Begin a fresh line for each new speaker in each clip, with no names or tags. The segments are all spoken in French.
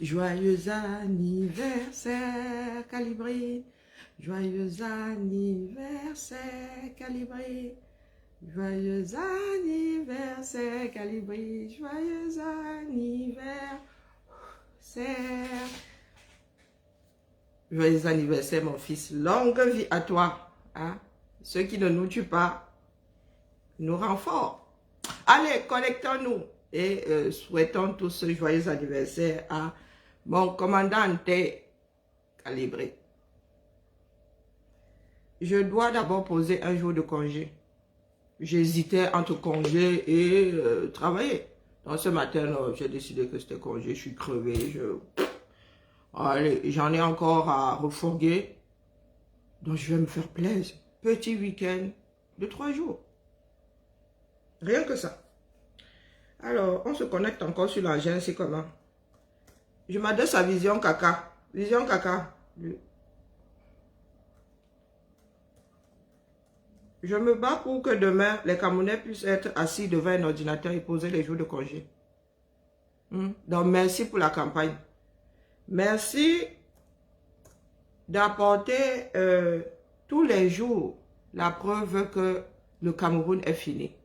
Joyeux anniversaire, Calibré. Joyeux anniversaire, Calibré. Joyeux anniversaire, Calibré. Joyeux anniversaire. Joyeux anniversaire, mon fils. Longue vie à toi. Hein? Ceux qui ne nous tuent pas nous rend forts. Allez, connectons-nous et souhaitons tous ce joyeux anniversaire à mon commandant Calibré. Je dois d'abord poser un jour de congé. J'hésitais entre congé et travailler. Donc ce matin, j'ai décidé que c'était congé. Je suis crevé. Allez, j'en ai encore à refourguer. Donc je vais me faire plaisir. Petit week-end de 3 jours. Rien que ça. Alors, on se connecte encore sur l'engin, c'est comment? Je m'adresse à Vision Caca. Vision Caca. Je me bats pour que demain, les Camerounais puissent être assis devant un ordinateur et poser les jours de congé. Donc, merci pour la campagne. Merci d'apporter tous les jours la preuve que le Cameroun est fini.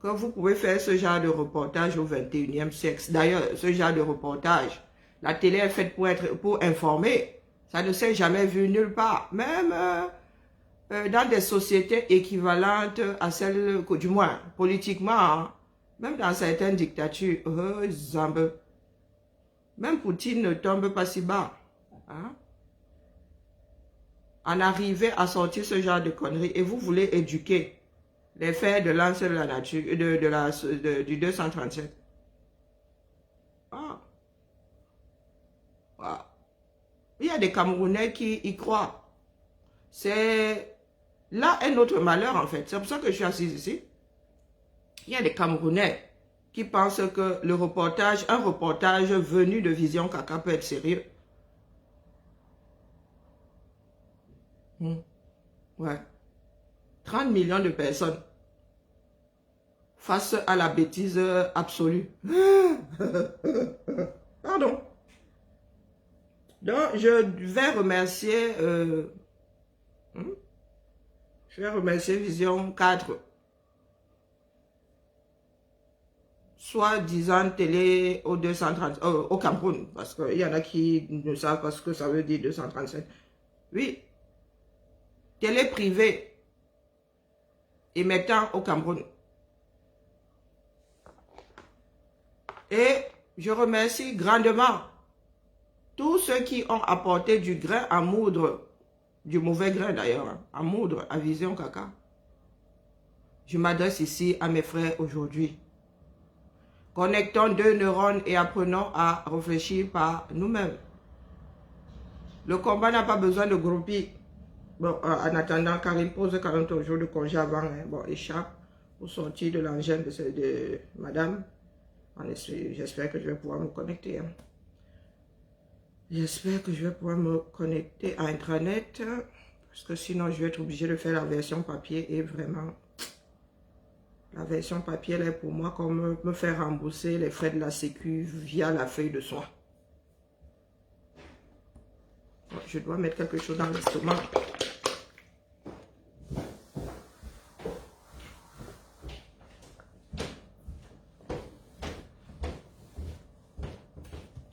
Que vous pouvez faire ce genre de reportage au 21e siècle. D'ailleurs, ce genre de reportage, la télé est faite pour informer. Ça ne s'est jamais vu nulle part. Même dans des sociétés équivalentes à celles, du moins politiquement, hein, même dans certaines dictatures, Zambe, même Poutine ne tombe pas si bas. Hein? En arriver à sortir ce genre de conneries et vous voulez éduquer les fers de lance de la nature, du 237. Ah. Ah. Il y a des Camerounais qui y croient. C'est là un autre malheur en fait. C'est pour ça que je suis assise ici. Il y a des Camerounais qui pensent que un reportage venu de Vision Caca peut être sérieux. Ouais. 30 millions de personnes face à la bêtise absolue. Pardon. Donc, je vais remercier Vision 4, soi-disant télé au 230, au Cameroun, parce qu'il y en a qui ne savent pas ce que ça veut dire 237. Oui, télé privée émettant au Cameroun. Et je remercie grandement tous ceux qui ont apporté du grain à moudre, du mauvais grain d'ailleurs, à moudre à Vision Caca. Je m'adresse ici à mes frères aujourd'hui. Connectons 2 neurones et apprenons à réfléchir par nous-mêmes. Le combat n'a pas besoin de groupies. Bon, en attendant, Karine pose 40 jours de congé avant. Hein, bon, échappe pour sortir de l'engin de madame. J'espère que je vais pouvoir me connecter. Hein. J'espère que je vais pouvoir me connecter à Intranet. Parce que sinon, je vais être obligé de faire la version papier. Et vraiment, la version papier, elle est pour moi comme me faire rembourser les frais de la sécu via la feuille de soin. Bon, je dois mettre quelque chose dans l'estomac.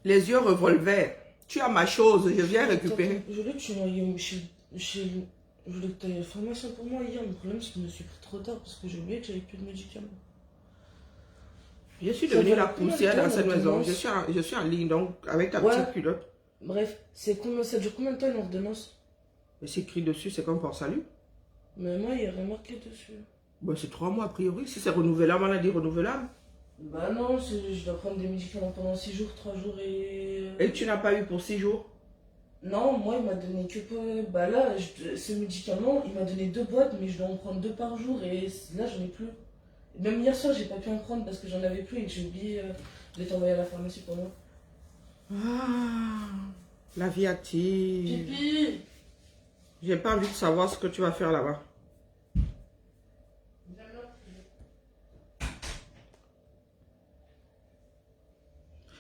Les yeux revolver. Tu as ma chose, je viens récupérer.
Je voulais que tu m'ailles chez... Je voulais que tu ailles à la pharmacie pour moi hier. Le problème, c'est que je me suis pris trop tard parce que j'ai oublié que j'avais plus de médicaments.
Je suis devenue la poussière dans cette maison. Je suis en ligne, donc avec ta petite culotte.
Bref, ça dure combien de temps une ordonnance?
Mais c'est écrit dessus, c'est comme pour salut.
Mais moi, il y a rien marqué dessus.
Bon, c'est 3 mois a priori. Si c'est renouvelable, on a dit renouvelable.
Bah non, je dois prendre des médicaments pendant 6 jours, 3 jours et...
Et tu n'as pas eu pour 6 jours?
Non, moi, il m'a donné que... Bah là, ce médicament, il m'a donné 2 boîtes, mais je dois en prendre 2 par jour et là, j'en ai plus. Même hier soir, j'ai pas pu en prendre parce que j'en avais plus et que j'ai oublié de t'envoyer à la pharmacie pour moi.
Ah, la vie active.
Pipi!
J'ai pas envie de savoir ce que tu vas faire là-bas.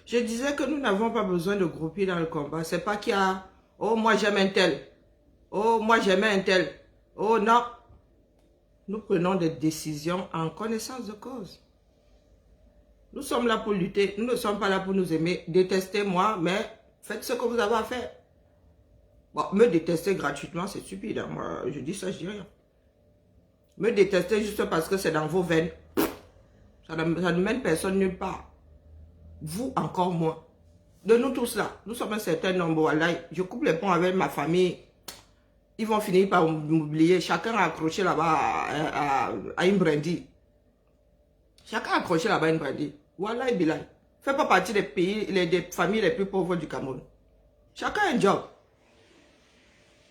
Je disais que nous n'avons pas besoin de grouper dans le combat. C'est pas qu'il y a, oh, moi j'aime un tel. Oh, moi j'aimais un tel. Oh, non. Nous prenons des décisions en connaissance de cause. Nous sommes là pour lutter. Nous ne sommes pas là pour nous aimer. Détestez-moi, mais faites ce que vous avez à faire. Bon, me détester gratuitement, c'est stupide. Hein. Moi, je dis ça, je dis rien. Me détester juste parce que c'est dans vos veines. Ça ne mène personne nulle part. Vous, encore moins. De nous tous là, nous sommes un certain nombre. Voilà, je coupe les ponts avec ma famille. Ils vont finir par m'oublier. Chacun a accroché là-bas à une brindille. Chacun a accroché là-bas à une brindille. Voilà, Bilal. Fais pas partie des pays, des familles les plus pauvres du Cameroun. Chacun a un job.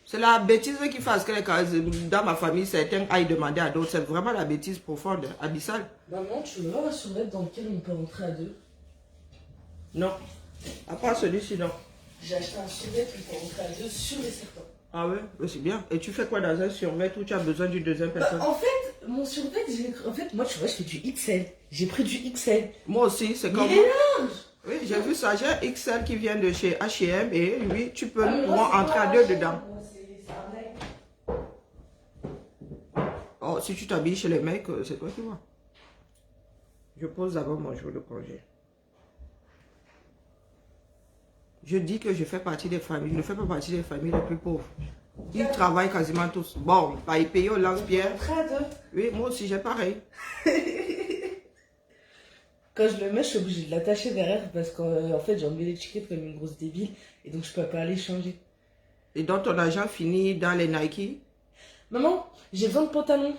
C'est la bêtise qui fait que dans ma famille, certains aillent demander à d'autres. C'est vraiment la bêtise profonde, abyssale.
Maman, tu veux voir un survêt dans lequel on peut rentrer à deux?
Non. À part celui-ci, non.
J'ai acheté un survêt où on peut rentrer à deux sur les serpents.
Ah ouais, c'est bien. Et tu fais quoi dans un survêt où tu as besoin d'une deuxième personne?
En fait, mon survêt, en fait, moi, tu vois, je fais du XL. J'ai pris du XL.
Moi aussi, c'est comme...
Il est large.
Oui, j'ai vu ça. J'ai un XL qui vient de chez H&M et lui, tu peux entrer à deux dedans. Oh, si tu t'habilles chez les mecs, c'est toi qui vois. Je pose d'abord mon jour de congé. Je dis que je fais partie des familles. Je ne fais pas partie des familles les plus pauvres. Ils travaillent quasiment tous. Bon, pas y payer au lance-pierre. Oui, moi aussi, j'ai pareil.
Quand je le mets, je suis obligée de l'attacher derrière parce qu'en fait, j'ai enlevé l'étiquette comme une grosse débile et donc je peux pas aller changer.
Et donc, ton argent finit dans les Nike?
Maman, j'ai besoin de pantalons.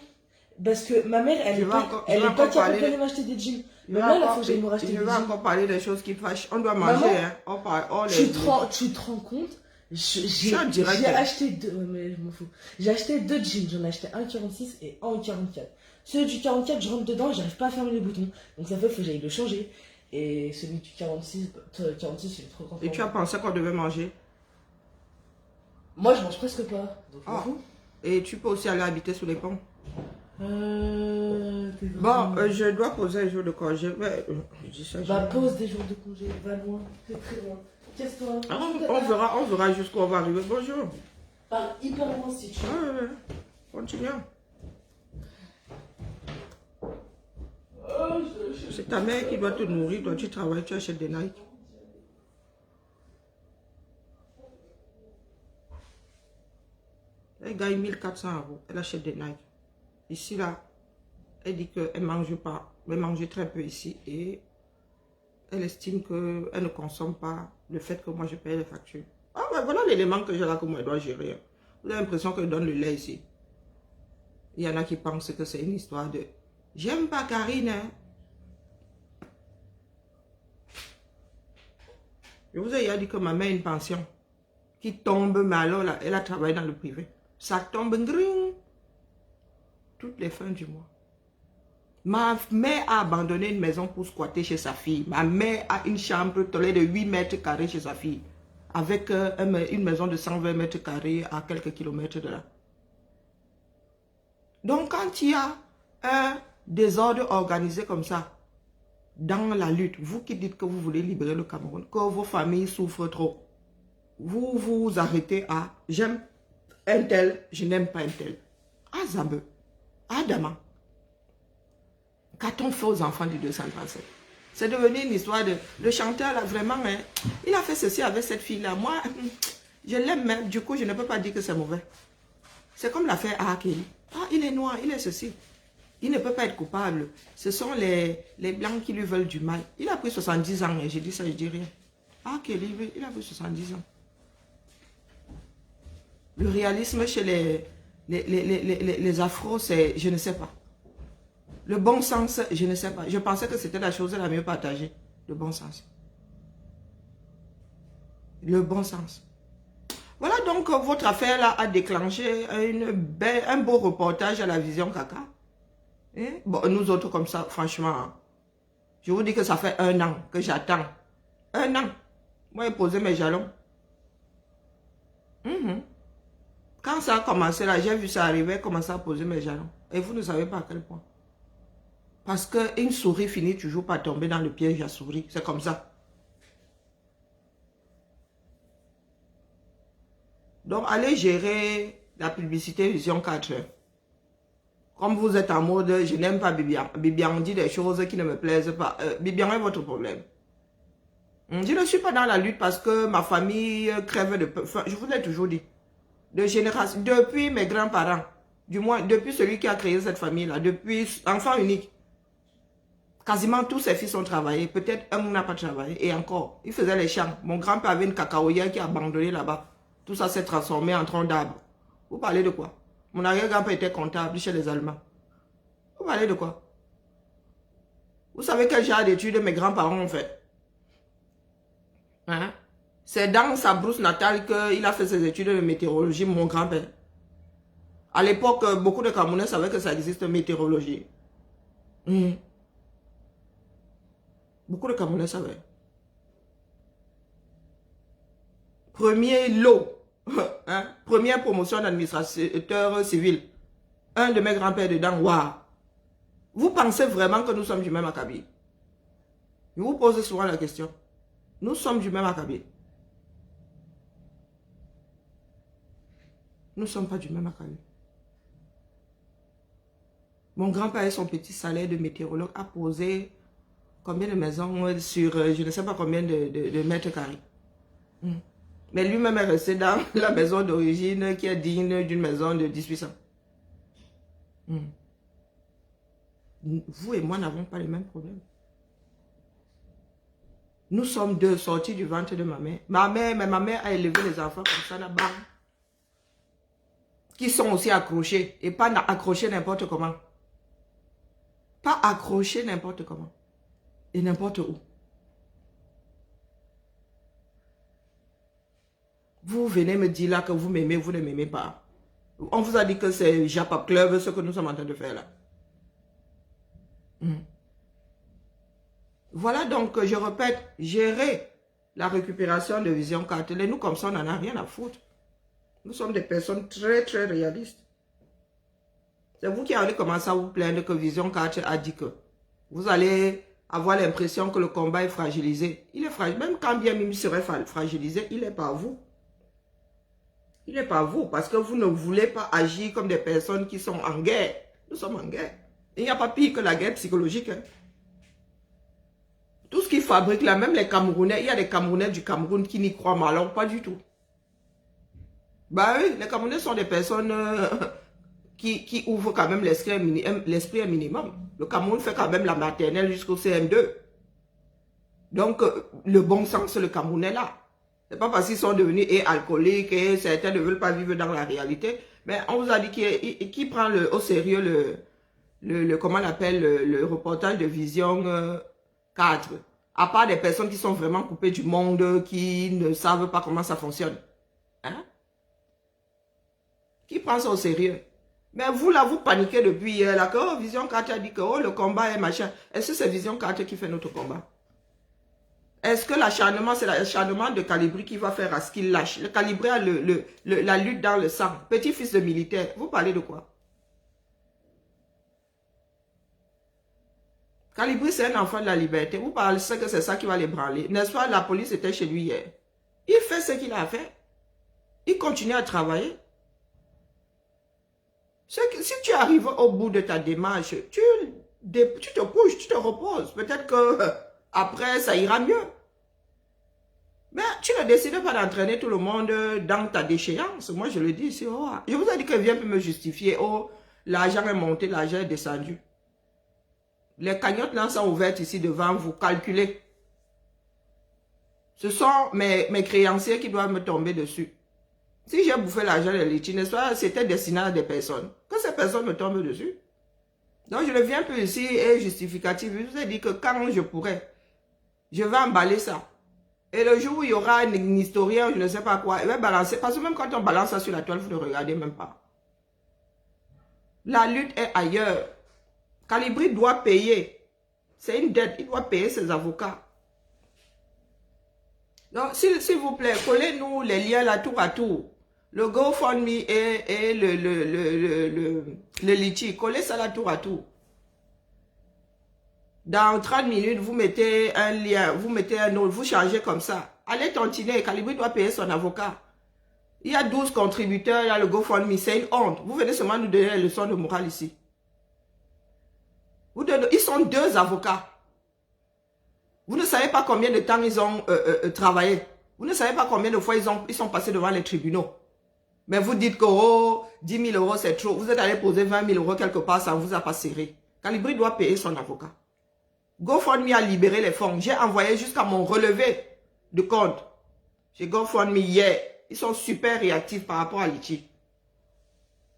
Parce que ma mère, elle est pas capable d'aller m'acheter des jeans. Maman, il faut que j'aille me racheter des jeans.
Je vais encore parler des choses qui fâchent. On doit manger,
Maman,
hein.
Tu te rends compte? J'ai acheté deux, mais je m'en fous. J'ai acheté deux jeans. J'en ai acheté un 46 et un 44. Celui du 44, je rentre dedans et j'arrive pas à fermer les boutons. Donc ça fait faut que j'aille le changer. Et celui du 46, il est trop grand.
Et tu as pensé qu'on devait manger?
Moi, je mange presque pas. Donc je m'en fous.
Et tu peux aussi aller habiter sous les ponts? Bon, je dois poser un jour de congé. Je dis ça.
Pose des jours de congé. Va loin. C'est très loin. Qu'est-ce
toi? On verra jusqu'où on va arriver. Bonjour.
Par hyper loin si tu veux.
Ouais. Continuons. C'est ta mère qui doit te nourrir. Toi, tu travailles, tu achètes des Nike. Elle gagne 1400 €. Elle achète des Nike. Ici, là, elle dit qu'elle ne mange pas. Elle mange très peu ici. Et elle estime qu'elle ne consomme pas le fait que moi, je paye les factures. Ah ouais, voilà l'élément que j'ai là que moi, je dois gérer. Vous avez l'impression que je donne le lait ici. Il y en a qui pensent que c'est une histoire de... J'aime pas Karine, hein. Je vous ai déjà dit que ma mère a une pension qui tombe, mais alors là, elle a travaillé dans le privé. Ça tombe gring, toutes les fins du mois. Ma mère a abandonné une maison pour squatter chez sa fille. Ma mère a une chambre tolée de 8 mètres carrés chez sa fille. Avec une maison de 120 mètres carrés à quelques kilomètres de là. Donc quand il y a un désordre organisé comme ça, dans la lutte, vous qui dites que vous voulez libérer le Cameroun, que vos familles souffrent trop, vous vous arrêtez à « j'aime un tel, je n'aime pas un tel ». Ah Zambe, ah Dama, qu'a-t-on fait aux enfants du 237? C'est devenu une histoire de... Le chanteur là, vraiment, hein, il a fait ceci avec cette fille-là. Moi, je l'aime même, du coup, je ne peux pas dire que c'est mauvais. C'est comme l'affaire Kelly. Ah, il est noir, il est ceci. Il ne peut pas être coupable. Ce sont les blancs qui lui veulent du mal. Il a pris 70 ans et j'ai dit ça, je dis rien. Ah, Kelly, il a pris 70 ans. Le réalisme chez les afros, c'est, je ne sais pas. Le bon sens, je ne sais pas. Je pensais que c'était la chose la mieux partagée. Le bon sens. Le bon sens. Voilà donc votre affaire là a déclenché un beau reportage à la Vision Caca. Et bon, nous autres comme ça, franchement, je vous dis que ça fait 1 an que j'attends. 1 an. Moi, j'ai posé mes jalons. Quand ça a commencé là, j'ai vu ça arriver, commencer à poser mes jalons. Et vous ne savez pas à quel point. Parce qu'une souris finit toujours par tomber dans le piège à souris. C'est comme ça. Donc, allez gérer la publicité Vision 4. Comme vous êtes en mode, je n'aime pas Bibian. Bibian dit des choses qui ne me plaisent pas. Bibian est votre problème. Je ne suis pas dans la lutte parce que ma famille crève de faim. Je vous l'ai toujours dit. De génération, depuis mes grands-parents, du moins depuis celui qui a créé cette famille-là, depuis enfant unique. Quasiment tous ses fils ont travaillé. Peut-être un n'a pas travaillé. Et encore, il faisait les champs. Mon grand-père avait une cacaoyère qui a abandonné là-bas. Tout ça s'est transformé en tronc d'arbre. Vous parlez de quoi? Mon arrière-grand-père était comptable chez les Allemands. Vous parlez de quoi? Vous savez quel genre d'études mes grands-parents ont fait? Hein? C'est dans sa brousse natale qu'il a fait ses études de météorologie, mon grand-père. À l'époque, beaucoup de Camerounais savaient que ça existe, météorologie. Beaucoup de Camerounais savaient. Premier lot, hein? Première promotion d'administrateur civil. Un de mes grands-pères dedans, waouh. Vous pensez vraiment que nous sommes du même acabit? Je vous pose souvent la question. Nous sommes du même acabit. Nous ne sommes pas du même acabit. Mon grand-père et son petit salaire de météorologue a posé combien de maisons sur je ne sais pas combien de mètres carrés. Mais lui-même est resté dans la maison d'origine qui est digne d'une maison de 1800. Vous et moi n'avons pas les mêmes problèmes. Nous sommes deux sortis du ventre de ma mère. Ma mère a élevé les enfants comme ça là-bas. Qui sont aussi accrochés. Et pas accrochés n'importe comment. Pas accrochés n'importe comment. Et n'importe où. Vous venez me dire là que vous m'aimez, vous ne m'aimez pas. On vous a dit que c'est Japap Club, ce que nous sommes en train de faire là. Voilà donc, je répète, gérer la récupération de Vision 4. Nous, comme ça, on n'en a rien à foutre. Nous sommes des personnes très, très réalistes. C'est vous qui allez commencer à vous plaindre que Vision 4 a dit que vous allez avoir l'impression que le combat est fragilisé. Il est fragile. Même quand bien même il serait fragilisé, il n'est pas vous. Il n'est pas vous parce que vous ne voulez pas agir comme des personnes qui sont en guerre. Nous sommes en guerre. Il n'y a pas pire que la guerre psychologique. Hein. Tout ce qu'ils fabriquent là, même les Camerounais, il y a des Camerounais du Cameroun qui n'y croient mal, alors pas du tout. Bah oui, les Camerounais sont des personnes qui ouvrent quand même l'esprit un minimum. Le Cameroun fait quand même la maternelle jusqu'au CM2. Donc, le bon sens, le Camerounais là. C'est pas parce qu'ils sont devenus alcooliques et certains ne veulent pas vivre dans la réalité. Mais on vous a dit qui prend au sérieux comment on appelle, le reportage de Vision 4. À part des personnes qui sont vraiment coupées du monde, qui ne savent pas comment ça fonctionne. Hein? Qui prend ça au sérieux? Mais vous là, vous paniquez depuis hier là, que oh, Vision 4 a dit que oh, le combat est machin. Est-ce que c'est Vision 4 qui fait notre combat? Est-ce que l'acharnement, c'est l'acharnement de Calibri qui va faire à ce qu'il lâche? Le Calibri a la lutte dans le sang. Petit-fils de militaire. Vous parlez de quoi? Calibri, c'est un enfant de la liberté. Vous parlez que c'est ça qui va l'ébranler. N'est-ce pas? La police était chez lui hier. Il fait ce qu'il a fait. Il continue à travailler. Si tu arrives au bout de ta démarche, tu te couches, tu te reposes. Peut-être que après, ça ira mieux. Mais tu ne décides pas d'entraîner tout le monde dans ta déchéance. Moi, je le dis ici. Oh, je vous ai dit que vient me justifier. Oh, l'argent est monté, l'argent est descendu. Les cagnottes là sont ouvertes ici devant vous. Calculez. Ce sont mes créanciers qui doivent me tomber dessus. Si j'ai bouffé l'argent de l'État, c'était destiné à des personnes. Que ces personnes me tombent dessus. Donc, je ne viens plus ici et justificatif. Je vous ai dit que quand je pourrai, je vais emballer ça. Et le jour où il y aura un historien, je ne sais pas quoi, il va balancer. Parce que même quand on balance ça sur la toile, vous ne regardez même pas. La lutte est ailleurs. Calibri doit payer. C'est une dette. Il doit payer ses avocats. Donc, s'il vous plaît, collez-nous les liens là tour à tour. Le GoFundMe et le Litchi. Collez ça là tour à tour. Dans 30 minutes, vous mettez un lien, vous mettez un autre, vous changez comme ça. Allez tontiner, Calibri doit payer son avocat. Il y a 12 contributeurs, il y a le GoFundMe, c'est une honte. Vous venez seulement nous donner les leçons de morale ici. Ils sont 2 avocats. Vous ne savez pas combien de temps ils ont travaillé. Vous ne savez pas combien de fois ils sont passés devant les tribunaux. Mais vous dites que oh, 10 000 € c'est trop. Vous êtes allé poser 20 000 € quelque part, ça ne vous a pas serré. Calibri doit payer son avocat. GoFundMe a libéré les fonds. J'ai envoyé jusqu'à mon relevé de compte. Chez GoFundMe hier. Ils sont super réactifs par rapport à Litchi.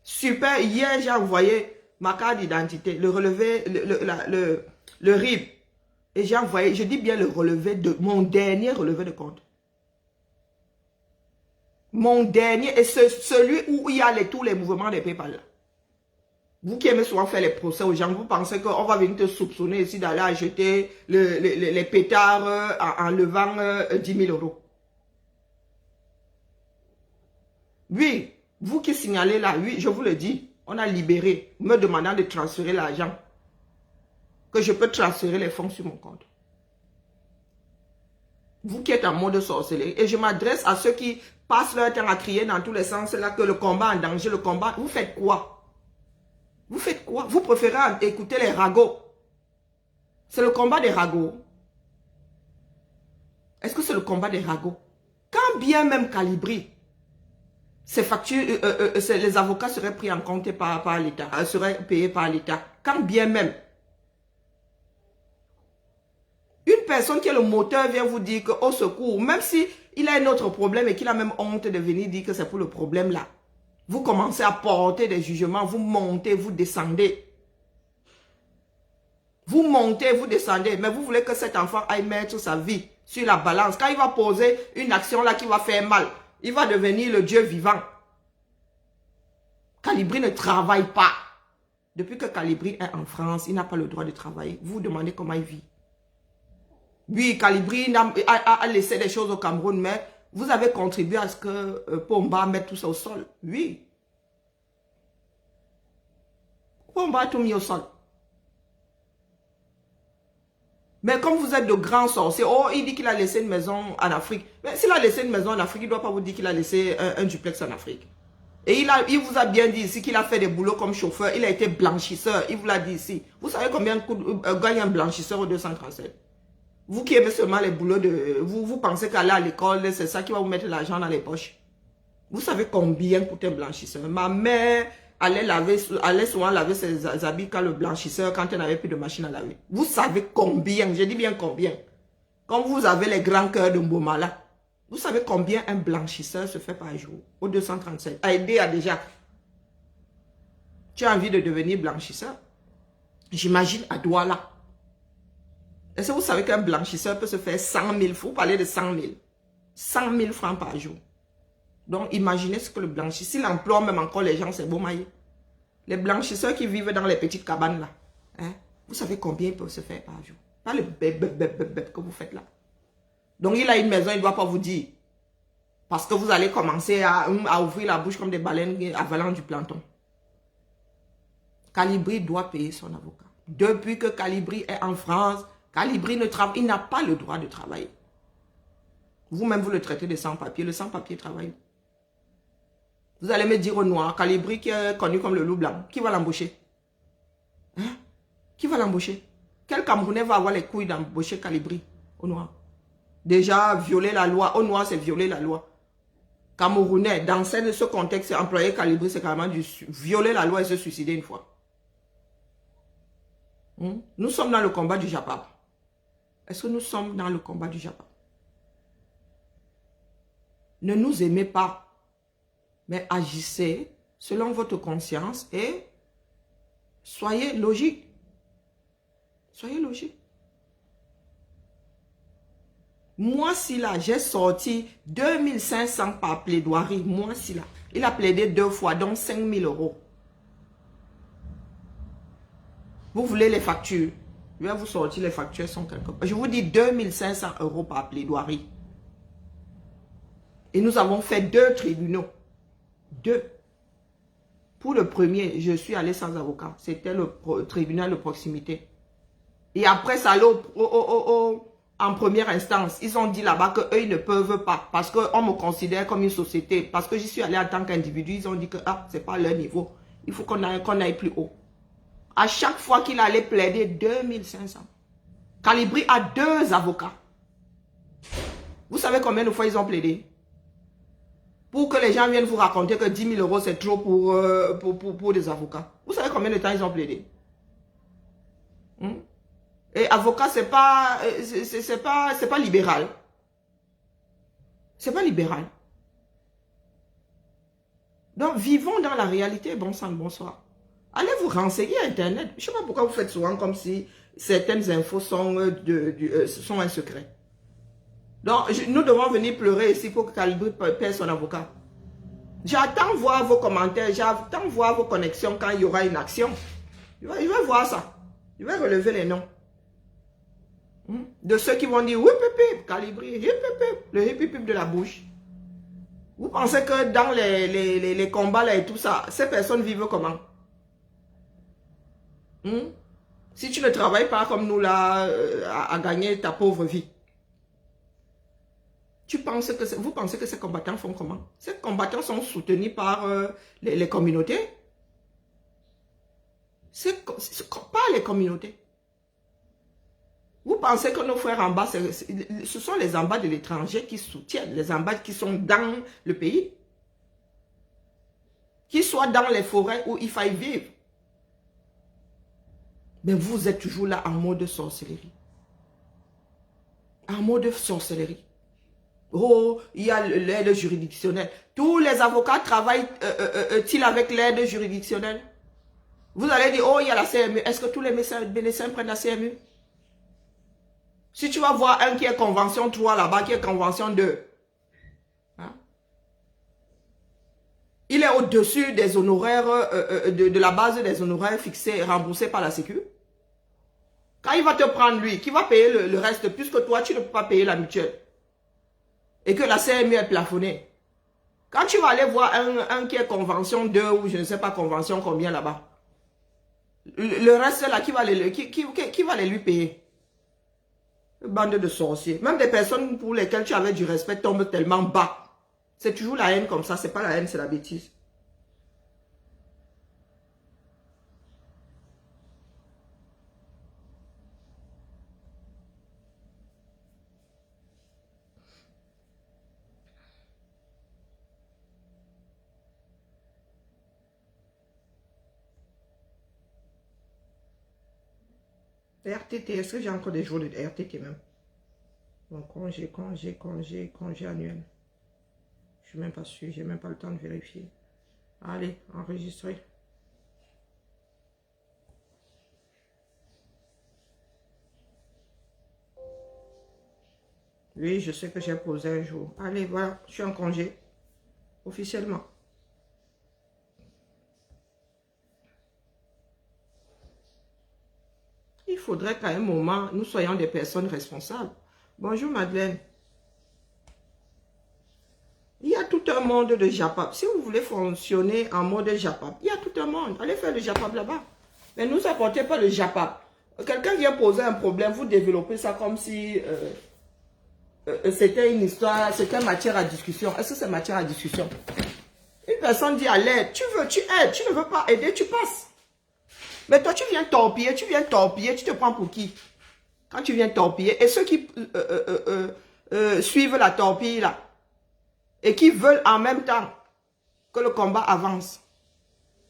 Super. Hier, j'ai envoyé ma carte d'identité, le relevé, le RIB. Et j'ai envoyé, je dis bien le relevé de mon dernier relevé de compte. Mon dernier, et celui où il y a tous les mouvements des PayPal. Vous qui aimez souvent faire les procès aux gens, vous pensez qu'on va venir te soupçonner ici d'aller acheter les pétards en levant 10 000 €. Oui, vous qui signalez là, oui, je vous le dis, on a libéré, me demandant de transférer l'argent. Que je peux transférer les fonds sur mon compte. Vous qui êtes en mode sorcellerie, et je m'adresse à ceux qui passent leur temps à crier dans tous les sens là que le combat en danger, le combat, vous faites quoi? Vous faites quoi? Vous préférez écouter les ragots. C'est le combat des ragots. Est-ce que c'est le combat des ragots? Quand bien même Calibri, ces factures, les avocats seraient pris en compte par l'État, seraient payés par l'État. Quand bien même, une personne qui est le moteur vient vous dire que au secours, même si il a un autre problème et qu'il a même honte de venir dire que c'est pour le problème là, vous commencez à porter des jugements, vous montez, vous descendez. Vous montez, vous descendez, mais vous voulez que cet enfant aille mettre sa vie sur la balance. Quand il va poser une action là qui va faire mal, il va devenir le Dieu vivant. Calibri ne travaille pas. Depuis que Calibri est en France, il n'a pas le droit de travailler. Vous vous demandez comment il vit. Oui, Calibri a laissé des choses au Cameroun, mais vous avez contribué à ce que Pomba mette tout ça au sol. Oui. Pomba a tout mis au sol. Mais comme vous êtes de grands sorciers, oh, il dit qu'il a laissé une maison en Afrique. Mais s'il a laissé une maison en Afrique, il ne doit pas vous dire qu'il a laissé un duplex en Afrique. Et il vous a bien dit ici qu'il a fait des boulots comme chauffeur. Il a été blanchisseur. Il vous l'a dit ici. Vous savez combien gagne un blanchisseur au 237? Vous qui aimez seulement les boulots de... Vous pensez qu'aller à l'école, c'est ça qui va vous mettre l'argent dans les poches. Vous savez combien coûte un blanchisseur? Ma mère allait souvent laver ses habits quand elle n'avait plus de machine à laver. Vous savez combien? Je dis bien combien. Quand vous avez les grands cœurs de Mbomala, vous savez combien un blanchisseur se fait par jour? Au 237. Aidé à déjà. Tu as envie de devenir blanchisseur? J'imagine à Douala. Est-ce que vous savez qu'un blanchisseur peut se faire 100 000 francs? Vous parlez de 100 000. 100 000 francs par jour. Donc, imaginez ce que le blanchisseur, s'il emploie même encore les gens, c'est beau maillé. Les blanchisseurs qui vivent dans les petites cabanes là, hein, vous savez combien ils peuvent se faire par jour? Pas le bébé que vous faites là. Donc, il a une maison, il ne doit pas vous dire. Parce que vous allez commencer à ouvrir la bouche comme des baleines avalant du plancton. Calibri doit payer son avocat. Depuis que Calibri est en France, Calibri ne travaille, il n'a pas le droit de travailler. Vous-même, vous le traitez de sans-papier. Le sans-papier travaille. Vous allez me dire au noir, Calibri qui est connu comme le loup blanc, qui va l'embaucher? Hein? Qui va l'embaucher? Quel Camerounais va avoir les couilles d'embaucher Calibri au noir? Déjà, violer la loi. Au noir, c'est violer la loi. Camerounais, dans ce contexte, employer Calibri, c'est carrément du violer la loi et se suicider une fois. Nous sommes dans le combat du Japap. Est-ce que nous sommes dans le combat du Japap? Ne nous aimez pas, mais agissez selon votre conscience et soyez logique. Soyez logique. Moi, si là, j'ai sorti 2500 par plaidoirie. Moi, si là, il a plaidé 2 fois, donc 5 000 €. Vous voulez les factures? Je vais vous sortir les factures, elles sont quelque part. Je vous dis 2500 € par plaidoirie. Et nous avons fait 2 tribunaux. 2. Pour le premier, je suis allé sans avocat. C'était le tribunal de proximité. Et après, ça allait en première instance. Ils ont dit là-bas qu'eux, ils ne peuvent pas. Parce qu'on me considère comme une société. Parce que j'y suis allé en tant qu'individu. Ils ont dit que c'est pas leur niveau. Il faut qu'on aille plus haut. À chaque fois qu'il allait plaider 2500. Calibri a 2 avocats. Vous savez combien de fois ils ont plaidé? Pour que les gens viennent vous raconter que 10 000 euros c'est trop pour des avocats. Vous savez combien de temps ils ont plaidé? Et avocat, c'est pas libéral. C'est pas libéral. Donc, vivons dans la réalité. Bon sang, bonsoir. Allez vous renseigner à Internet. Je ne sais pas pourquoi vous faites souvent comme si certaines infos sont un secret. Donc, nous devons venir pleurer ici pour que Calibri perde son avocat. J'attends voir vos commentaires, j'attends voir vos connexions quand il y aura une action. Je vais voir ça. Je vais relever les noms. De ceux qui vont dire, oui, pépé, Calibri, hip, hip, le hip, hip, de la bouche. Vous pensez que dans les combats là et tout ça, ces personnes vivent comment? Si tu ne travailles pas comme nous là, à gagner ta pauvre vie. Vous pensez que ces combattants font comment? Ces combattants sont soutenus par les communautés. Pas les communautés. Vous pensez que nos frères en bas, ce sont les en bas de l'étranger qui soutiennent, les en bas qui sont dans le pays. Qui soient dans les forêts où il faille vivre. Mais vous êtes toujours là en mode sorcellerie. En mode sorcellerie. Oh, il y a l'aide juridictionnelle. Tous les avocats travaillent-ils avec l'aide juridictionnelle? Vous allez dire, oh, il y a la CMU. Est-ce que tous les médecins prennent la CMU? Si tu vas voir un qui est convention 3 là-bas, qui est convention 2, hein? Il est au-dessus des honoraires, de la base des honoraires fixés et remboursés par la Sécu. Quand il va te prendre lui, qui va payer le reste, puisque toi, tu ne peux pas payer la mutuelle. Et que la CMU est plafonnée. Quand tu vas aller voir un qui est convention 2 ou je ne sais pas convention combien là-bas, le reste là, qui va les lui payer? Bande de sorciers. Même des personnes pour lesquelles tu avais du respect tombent tellement bas. C'est toujours la haine comme ça. C'est pas la haine, c'est la bêtise. RTT, est-ce que j'ai encore des jours de RTT même? Bon, congé annuel. Je suis même pas sûr, j'ai même pas le temps de vérifier. Allez, enregistrer. Oui, je sais que j'ai posé un jour. Allez, voilà, je suis en congé. Officiellement. Il faudrait qu'à un moment, nous soyons des personnes responsables. Bonjour Madeleine. Il y a tout un monde de JAPAP. Si vous voulez fonctionner en mode JAPAP, il y a tout un monde. Allez faire le JAPAP là-bas. Mais ne nous apportez pas le JAPAP. Quelqu'un vient poser un problème, vous développez ça comme si c'était une histoire, c'était matière à discussion. Est-ce que c'est matière à discussion? Une personne dit à l'aide, tu aides, tu ne veux pas aider, tu passes. Mais toi, tu viens torpiller, tu te prends pour qui? Quand tu viens torpiller, et ceux qui suivent la torpille là, et qui veulent en même temps que le combat avance.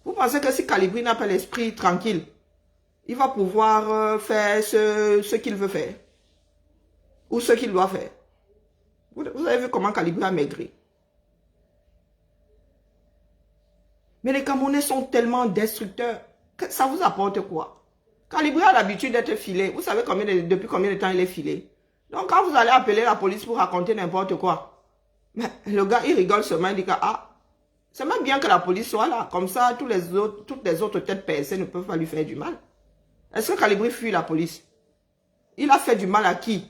Vous pensez que si Calibri n'a pas l'esprit tranquille, il va pouvoir faire ce qu'il veut faire? Ou ce qu'il doit faire? Vous avez vu comment Calibri a maigri? Mais les Camerounais sont tellement destructeurs. Que ça vous apporte quoi? Calibri a l'habitude d'être filé. Vous savez depuis combien de temps il est filé? Donc quand vous allez appeler la police pour raconter n'importe quoi, mais le gars il rigole seulement, il dit que c'est même bien que la police soit là. Comme ça, toutes les autres têtes percées ne peuvent pas lui faire du mal. Est-ce que Calibri fuit la police? Il a fait du mal à qui?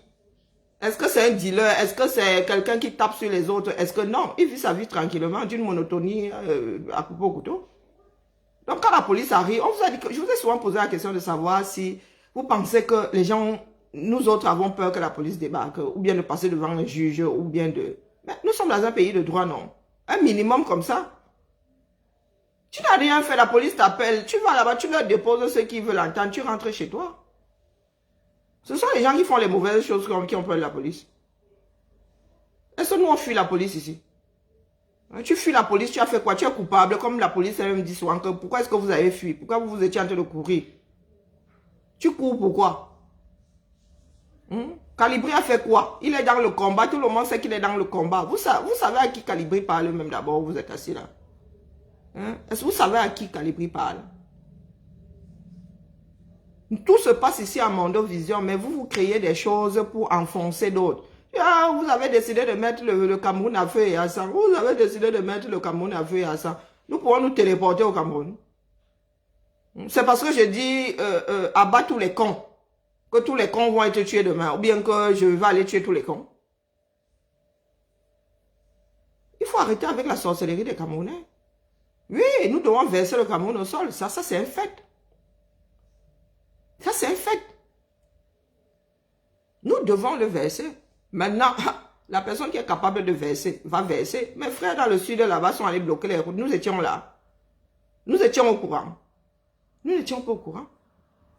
Est-ce que c'est un dealer? Est-ce que c'est quelqu'un qui tape sur les autres? Est-ce que non? Il vit sa vie tranquillement, d'une monotonie à couper au couteau. Donc quand la police arrive, on vous a dit que, je vous ai souvent posé la question de savoir si vous pensez que les gens nous autres avons peur que la police débarque, ou bien de passer devant un juge, ou bien de... Mais nous sommes dans un pays de droit, non? Un minimum comme ça. Tu n'as rien fait, la police t'appelle, tu vas là-bas, tu leur déposes ce qu'ils veulent entendre, tu rentres chez toi. Ce sont les gens qui font les mauvaises choses qui ont peur de la police. Est-ce que nous on fuit la police ici? Tu fuis la police, tu as fait quoi? Tu es coupable, comme la police elle me dit souvent que pourquoi est-ce que vous avez fui? Pourquoi vous étiez en train de courir? Tu cours pourquoi? Calibri a fait quoi? Il est dans le combat, tout le monde sait qu'il est dans le combat. Vous savez à qui Calibri parle même d'abord, vous êtes assis là. Est-ce que vous savez à qui Calibri parle? Tout se passe ici à Mondo Vision, mais vous créez des choses pour enfoncer d'autres. Ah, vous avez décidé de mettre le Cameroun à feu et à sang. Vous avez décidé de mettre le Cameroun à feu et à sang. Nous pourrons nous téléporter au Cameroun. C'est parce que je dis abat tous les cons. Que tous les cons vont être tués demain. Ou bien que je vais aller tuer tous les cons. Il faut arrêter avec la sorcellerie des Camerounais. Oui, nous devons verser le Cameroun au sol. Ça c'est un fait. Ça, c'est un fait. Nous devons le verser. Maintenant, la personne qui est capable de verser, va verser. Mes frères dans le sud, là-bas, sont allés bloquer les routes. Nous étions là. Nous étions au courant. Nous n'étions pas au courant.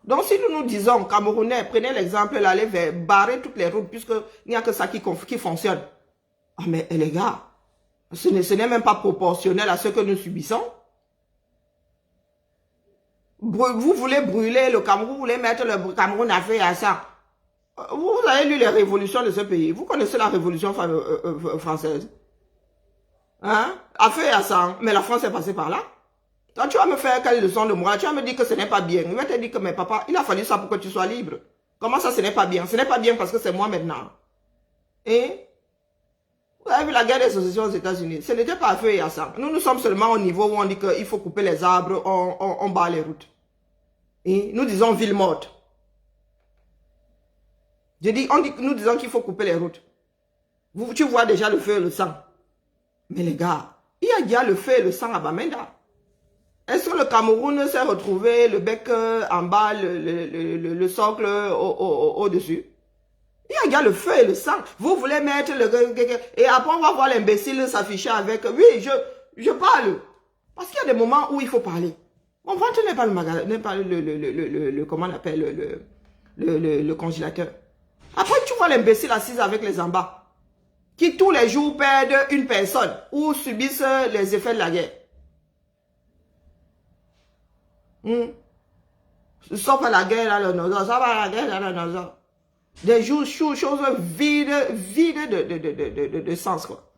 Donc, si nous nous disons, Camerounais, prenez l'exemple, allez barrer toutes les routes, puisqu'il n'y a que ça qui fonctionne. Ah, mais les gars, ce n'est même pas proportionnel à ce que nous subissons. Vous voulez brûler le Cameroun, vous voulez mettre le Cameroun à feu et à sang. Vous avez lu les révolutions de ce pays. Vous connaissez la révolution française. Hein? À feu et à sang. Mais la France est passée par là. Toi, tu vas me faire quelle leçon de morale? Tu vas me dire que ce n'est pas bien. Il va te dire que, mais papa, il a fallu ça pour que tu sois libre. Comment ça, ce n'est pas bien? Ce n'est pas bien parce que c'est moi maintenant. Et vous avez vu la guerre des sociétés aux États-Unis. Ce n'était pas à feu et à sang. Nous sommes seulement au niveau où on dit qu'il faut couper les arbres, on barre les routes. Et nous disons ville morte. Nous disons qu'il faut couper les routes. Tu vois déjà le feu et le sang. Mais les gars, il y a déjà le feu et le sang à Bamenda. Est-ce que le Cameroun s'est retrouvé le bec en bas, le socle au-dessus? Il y a déjà le feu et le sang. Vous voulez mettre le... Et après, on va voir l'imbécile s'afficher avec... Oui, je parle. Parce qu'il y a des moments où il faut parler. Mon ventre n'est pas le magasin, n'est pas comment on appelle, le congélateur. Après, tu vois l'imbécile assise avec les embats, qui tous les jours perdent une personne ou subissent les effets de la guerre. Sauf à la guerre, là, le Nord, ça va à la guerre, là, le Nord. Des choses vides de sens, quoi.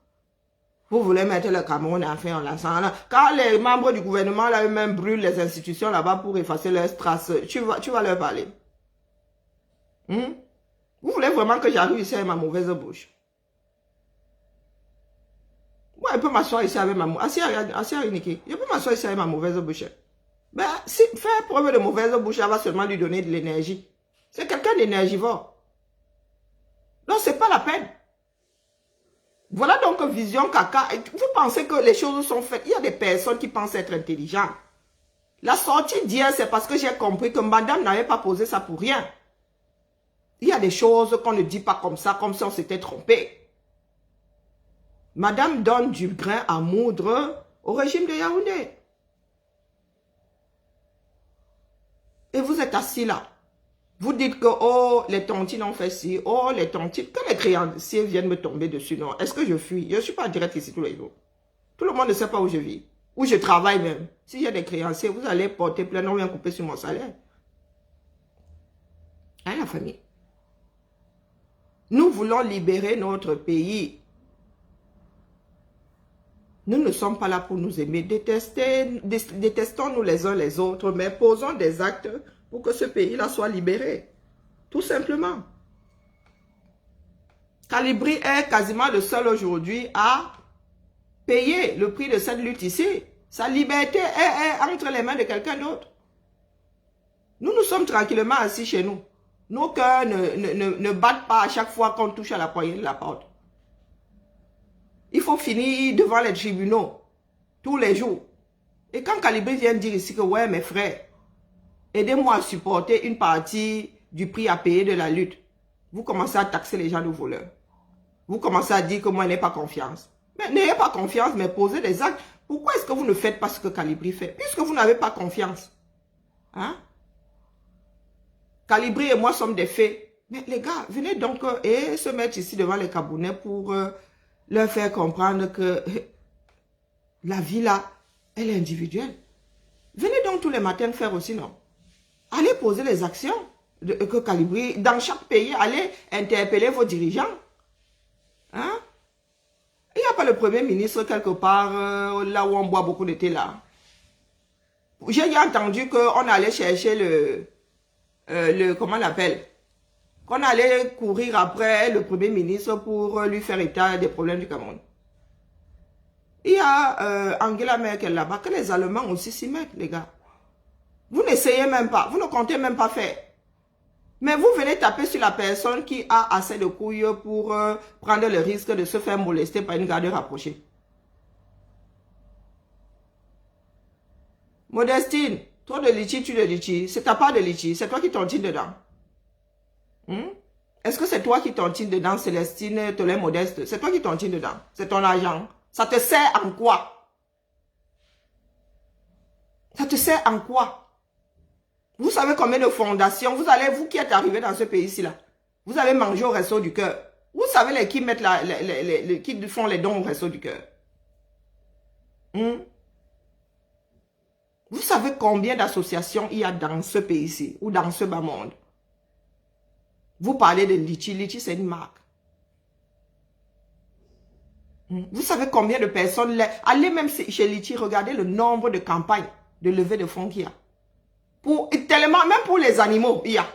Vous voulez mettre le Cameroun en fait en lançant. Quand les membres du gouvernement là eux-mêmes brûlent les institutions là-bas pour effacer leurs traces, tu vas leur parler. Vous voulez vraiment que j'arrive ici avec ma mauvaise bouche? Moi, je peux m'asseoir ici avec ma mauvaise bouche. Je peux m'asseoir ici avec ma mauvaise bouche. Ben, si faire preuve de mauvaise bouche, ça va seulement lui donner de l'énergie. C'est quelqu'un d'énergivore. Donc, c'est pas la peine. Voilà donc Vision Caca. Vous pensez que les choses sont faites. Il y a des personnes qui pensent être intelligentes. La sortie d'hier, c'est parce que j'ai compris que madame n'avait pas posé ça pour rien. Il y a des choses qu'on ne dit pas comme ça, comme si on s'était trompé. Madame donne du grain à moudre au régime de Yaoundé. Et vous êtes assis là. Vous dites que, oh, les tontines ont fait ci, oh, les tontines, que les créanciers viennent me tomber dessus, non. Est-ce que je fuis? Je ne suis pas direct ici tous les jours. Tout le monde ne sait pas où je vis, où je travaille même. S'il y a des créanciers, vous allez porter plainte, on vient couper sur mon salaire. Hein, la famille? Nous voulons libérer notre pays. Nous ne sommes pas là pour nous aimer, détestons-nous les uns les autres, mais posons des actes pour que ce pays-là soit libéré. Tout simplement. Calibri est quasiment le seul aujourd'hui à payer le prix de cette lutte ici. Sa liberté est entre les mains de quelqu'un d'autre. Nous nous sommes tranquillement assis chez nous. Nos cœurs ne battent pas à chaque fois qu'on touche à la poignée de la porte. Il faut finir devant les tribunaux tous les jours. Et quand Calibri vient dire ici que ouais mes frères, aidez-moi à supporter une partie du prix à payer de la lutte. vous commencez à taxer les gens de voleurs. Vous commencez à dire que moi, je n'ai pas confiance. Mais n'ayez pas confiance, mais posez des actes. Pourquoi est-ce que vous ne faites pas ce que Calibri fait? Puisque vous n'avez pas confiance. Hein? Calibri et moi sommes des faits. Mais les gars, venez donc et se mettre ici devant les Cabounais pour leur faire comprendre que la vie là, elle est individuelle. Venez donc tous les matins faire aussi, non? Allez poser les actions que Calibri, dans chaque pays, allez interpeller vos dirigeants. Hein? Il n'y a pas le premier ministre quelque part, là où on boit beaucoup de thé là. J'ai entendu qu'on allait chercher comment on appelle? Qu'on allait courir après le premier ministre pour lui faire état des problèmes du Cameroun. Il y a Angela Merkel là-bas, que les Allemands aussi s'y mettent, les gars. Vous n'essayez même pas, vous ne comptez même pas faire. Mais vous venez taper sur la personne qui a assez de couilles pour prendre le risque de se faire molester par une garde rapprochée. Modestine, trop de litchi, tu de litchi. C'est ta part de litchi, c'est toi qui tontines dedans. Est-ce que c'est toi qui tontines dedans, Célestine, Tolé Modeste? C'est toi qui tontines dedans. C'est ton argent. Ça te sert en quoi? Ça te sert en quoi? Vous savez combien de fondations, vous qui êtes arrivé dans ce pays-ci là, vous avez mangé au Resto du Cœur. Vous savez qui mettent qui font les dons au Resto du Cœur. Vous savez combien d'associations il y a dans ce pays-ci ou dans ce bas monde. Vous parlez de Litchi. Litchi, c'est une marque. Vous savez combien de personnes... Allez même chez Litchi, regardez le nombre de campagnes de levée de fonds qu'il y a. Tellement, même pour les animaux, il y a.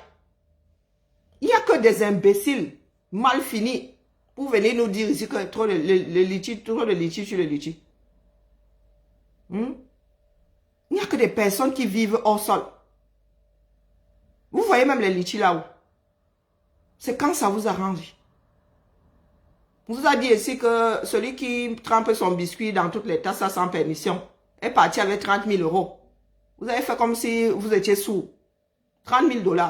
Il n'y a que des imbéciles mal finis pour venir nous dire ici que trop de litchi, trop de litchi sur le litchi. Il n'y a que des personnes qui vivent au sol. Vous voyez même les litchis là-haut. C'est quand ça vous arrange. On vous a dit ici que celui qui trempe son biscuit dans toutes les tasses sans permission est parti avec 30 000 euros. Vous avez fait comme si vous étiez sourd. 30 000 $.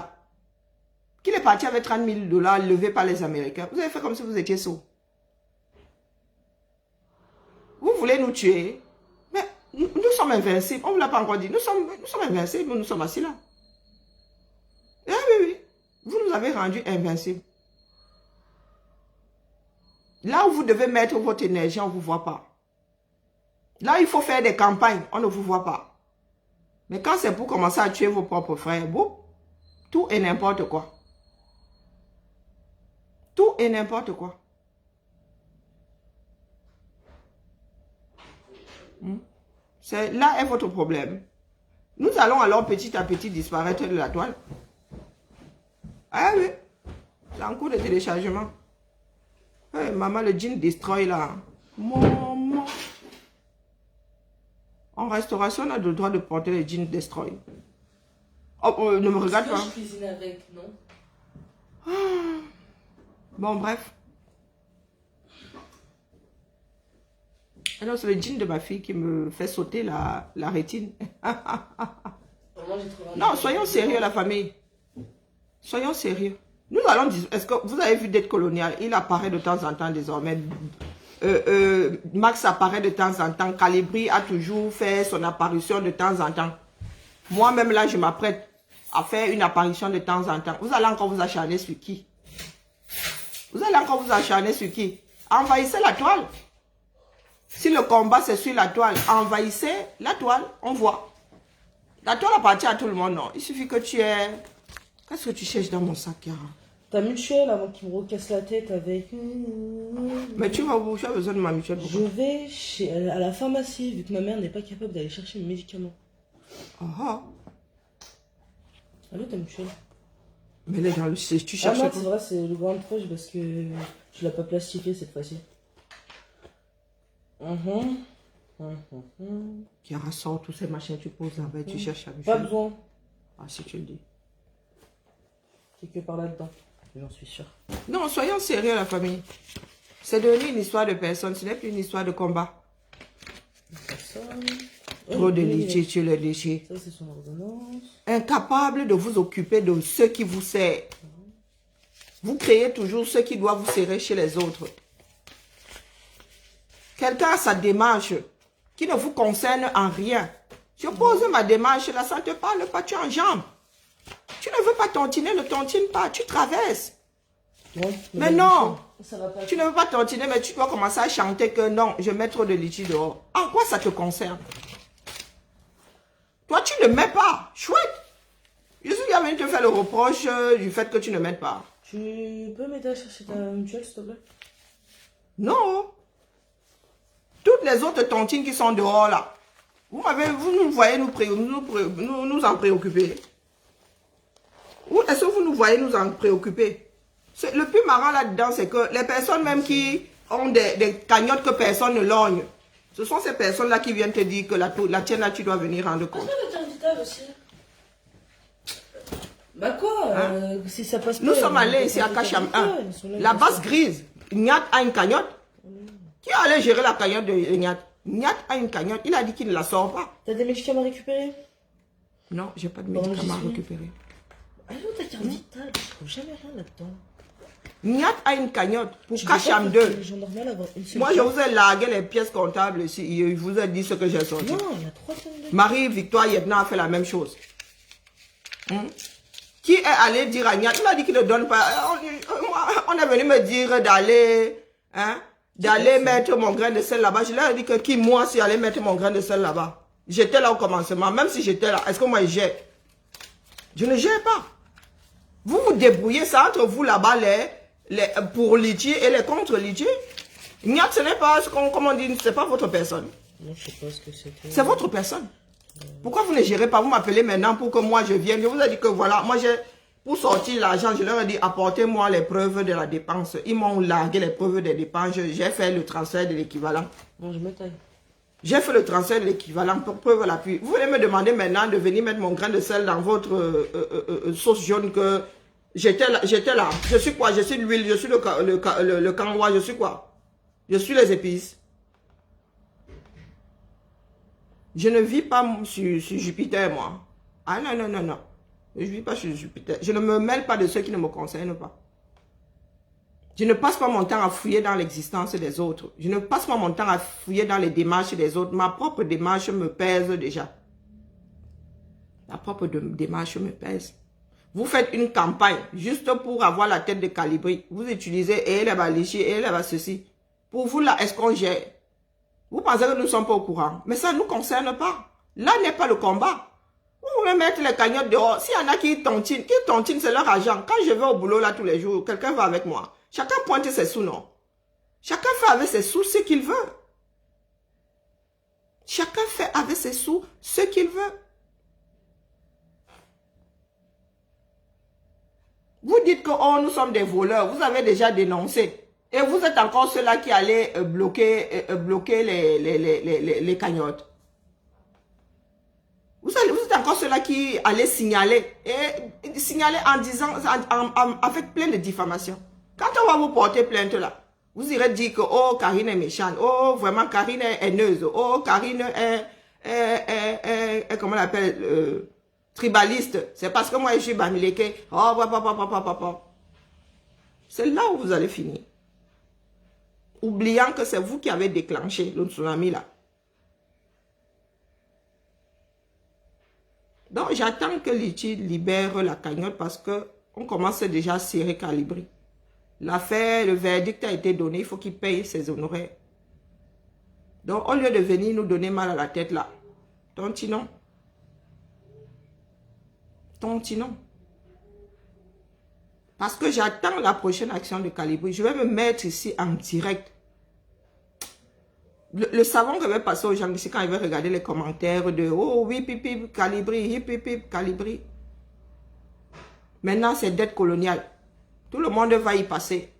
Qu'il est parti avec 30 000 $ levés par les Américains. Vous avez fait comme si vous étiez sourd. Vous voulez nous tuer. Mais nous sommes invincibles. On ne vous l'a pas encore dit. Nous sommes invincibles. Nous sommes assis là. Eh oui. Vous nous avez rendus invincibles. Là où vous devez mettre votre énergie, on ne vous voit pas. Là, il faut faire des campagnes. On ne vous voit pas. Mais quand c'est pour commencer à tuer vos propres frères, bon, tout et n'importe quoi. Tout et n'importe quoi. Là est votre problème. Nous allons alors petit à petit disparaître de la toile. Ah oui, c'est en cours de téléchargement. Hey, maman, le jean destroy là. Maman. En restauration, on a le droit de porter les jeans destroy. Oh, ne me regarde pas.
Je cuisine avec, non?
Bon, bref. Alors, c'est le jean de ma fille qui me fait sauter la rétine. Non, soyons sérieux, la famille. Soyons sérieux. Nous allons dire, est-ce que vous avez vu Dette coloniale? Il apparaît de temps en temps désormais. Max apparaît de temps en temps. Calibri a toujours fait son apparition de temps en temps. Moi-même, là, je m'apprête à faire une apparition de temps en temps. Vous allez encore vous acharner sur qui? Vous allez encore vous acharner sur qui? Envahissez la toile. Si le combat, c'est sur la toile, envahissez la toile, on voit. La toile appartient à tout le monde, non? Il suffit que tu aies... Qu'est-ce que tu cherches dans mon sac, Chiara?
Ta mutuelle avant qu'il me recasse la tête avec...
Mais tu as besoin de ma mutuelle.
Je vais à la pharmacie, vu que ma mère n'est pas capable d'aller chercher mes médicaments. Allô, ta mutuelle?
Mais là, dans le... tu cherches...
Ah non, c'est vrai, c'est le grand proche parce que je l'ai pas plastifié cette fois-ci.
Chiara, sort tous ces machins, tu poses là-bas et tu cherches la mutuelle.
Pas besoin.
Ah, si tu le dis.
Quelque part là-dedans, j'en suis sûre.
Non, soyons sérieux, la famille. C'est devenu une histoire de personne, ce n'est plus une histoire de combat. Trop de litchi, tu le litchi.
Ça, c'est son ordonnance.
Incapable de vous occuper de ce qui vous sert. Vous créez toujours ce qui doit vous serrer chez les autres. Quelqu'un a sa démarche qui ne vous concerne en rien. Je pose ma démarche là, ça ne te parle pas, tu es en jambe. Tu ne veux pas tontiner, ne tontine pas, tu traverses.
Ouais,
Mais non,
ça va pas.
tu ne veux pas tontiner, mais tu dois commencer à chanter que non, je mets trop de litchi dehors. En quoi ça te concerne? Toi, tu ne mets pas. Chouette. Je suis venu te faire le reproche du fait que tu ne mets pas.
Tu peux m'aider à chercher ta mutuelle, s'il te plaît?
Non. Toutes les autres tontines qui sont dehors là, vous nous voyez nous en préoccuper. Ou est-ce que vous nous voyez nous en préoccuper? Le plus marrant là-dedans, c'est que les personnes même qui ont des cagnottes que personne ne lorgne, ce sont ces personnes-là qui viennent te dire que la tienne là, tu dois venir rendre compte.
Pourquoi le vital aussi? Bah quoi si ça passe pas,
Nous sommes allés ici à Kacham 1. La base grise, Niat a une cagnotte. Qui allait gérer la cagnotte de Niat? Niat a une cagnotte. Il a dit qu'il ne la sort pas.
T'as des médicaments récupérés?
Non, j'ai pas de médicaments à récupérer.
Allô, ta carte vitale, je trouve jamais rien là-dedans.
Niat a une cagnotte pour Kacham 2. Moi, je vous ai largué les pièces comptables ici. Je vous ai dit ce que j'ai sorti.
Non, il y a 3 semaines.
Marie-Victoire Yedna a fait la même chose. Qui est allé dire à Niat? Il a dit qu'il ne donne pas. On est venu me dire d'aller d'aller mettre mon grain de sel là-bas. Je leur ai dit que qui, moi, si j'allais mettre mon grain de sel là-bas. J'étais là au commencement. Même si j'étais là, est-ce que moi, je gère? Je ne gère pas. Vous vous débrouillez ça entre vous là-bas, les pour Litchi et les contre Litchi. Niat, ce n'est pas, comme on dit, c'est pas votre personne.
Non, je sais pas ce que c'était.
C'est votre personne. Pourquoi vous ne gérez pas? Vous m'appelez maintenant pour que moi je vienne. Je vous ai dit que voilà, moi j'ai, pour sortir l'argent, je leur ai dit apportez-moi les preuves de la dépense. Ils m'ont largué les preuves des dépenses. J'ai fait le transfert de l'équivalent.
Bon, je me taille.
J'ai fait le transfert de l'équivalent pour preuve à l'appui. Vous voulez me demander maintenant de venir mettre mon grain de sel dans votre sauce jaune que j'étais là. Je suis quoi? Je suis l'huile, je suis le cangois, je suis quoi? Je suis les épices. Je ne vis pas sur Jupiter, moi. Ah non, non, non, non. Je ne vis pas sur Jupiter. Je ne me mêle pas de ceux qui ne me concernent pas. Je ne passe pas mon temps à fouiller dans l'existence des autres. Je ne passe pas mon temps à fouiller dans les démarches des autres. Ma propre démarche me pèse déjà. Ma propre démarche me pèse. Vous faites une campagne juste pour avoir la tête de Calibri. Vous utilisez et elle va licher, et elle va ceci. Pour vous, là, est-ce qu'on gère? Vous pensez que nous ne sommes pas au courant. Mais ça ne nous concerne pas. Là n'est pas le combat. Vous pouvez mettre les cagnottes dehors. S'il y en a qui tontinent, c'est leur argent. Quand je vais au boulot là tous les jours, quelqu'un va avec moi. Chacun pointe ses sous, non? Chacun fait avec ses sous ce qu'il veut. Chacun fait avec ses sous ce qu'il veut. Vous dites que oh, nous sommes des voleurs. Vous avez déjà dénoncé. Et vous êtes encore ceux-là qui allaient bloquer les cagnottes. Vous êtes encore ceux-là qui allaient signaler. Et signaler en disant, avec plein de diffamations. Quand on va vous porter plainte là, vous irez dire que oh, Karine est méchante. Oh, vraiment, Karine est haineuse. Oh, Karine est comment on l'appelle, tribaliste. C'est parce que moi, je suis Bamileke. Oh, c'est là où vous allez finir. Oubliant que c'est vous qui avez déclenché le tsunami là. Donc, j'attends que Litchi libère la cagnotte parce que on commence déjà à serrer Calibri. L'affaire, le verdict a été donné, il faut qu'il paye ses honoraires. Donc, au lieu de venir nous donner mal à la tête là, tontinons. Tontinons. Parce que j'attends la prochaine action de Calibri. Je vais me mettre ici en direct. Le savon que je vais passer aux gens ici quand ils vont regarder les commentaires de oh oui, pipi, Calibri, hip, hip, Calibri. Maintenant, c'est dette coloniale. Tout le monde va y passer.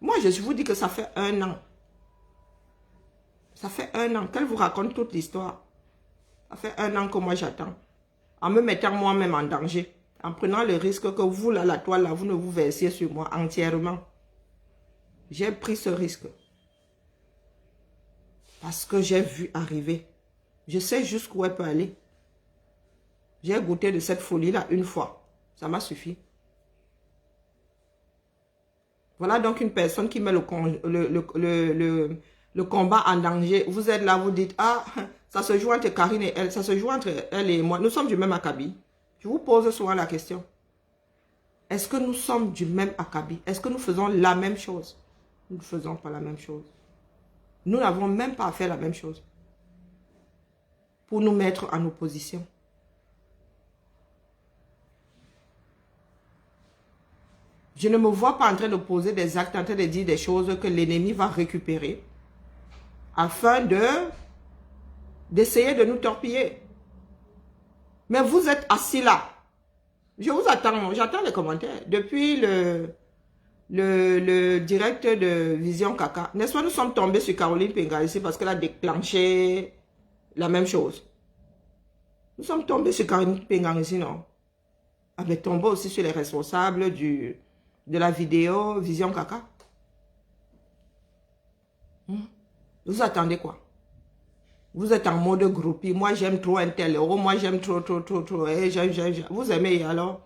Moi, je vous dis que ça fait 1 an. Ça fait 1 an qu'elle vous raconte toute l'histoire. Ça fait 1 an que moi j'attends. En me mettant moi-même en danger. En prenant le risque que vous, là, la toile, là, vous ne vous versiez sur moi entièrement. J'ai pris ce risque. Parce que j'ai vu arriver. Je sais jusqu'où elle peut aller. J'ai goûté de cette folie-là une fois. Ça m'a suffi. Voilà donc une personne qui met le combat en danger. Vous êtes là, vous dites, ah, ça se joue entre Karine et elle, ça se joue entre elle et moi. Nous sommes du même acabit. Je vous pose souvent la question. Est-ce que nous sommes du même acabit? Est-ce que nous faisons la même chose? Nous ne faisons pas la même chose. Nous n'avons même pas à faire la même chose pour nous mettre en opposition. Je ne me vois pas en train de poser des actes, en train de dire des choses que l'ennemi va récupérer afin d'essayer de nous torpiller. Mais vous êtes assis là. Je vous attends, j'attends les commentaires. Depuis le direct de Vision Kaka, n'est-ce pas, nous sommes tombés sur Caroline Penga ici parce qu'elle a déclenché la même chose. Nous sommes tombés sur Caroline Penga ici, non? Elle est tombée aussi sur les responsables de la vidéo Vision Kaka. Vous attendez quoi? Vous êtes en mode groupie. Moi, j'aime trop un tel. Oh, moi, j'aime trop. J'aime. Vous aimez alors?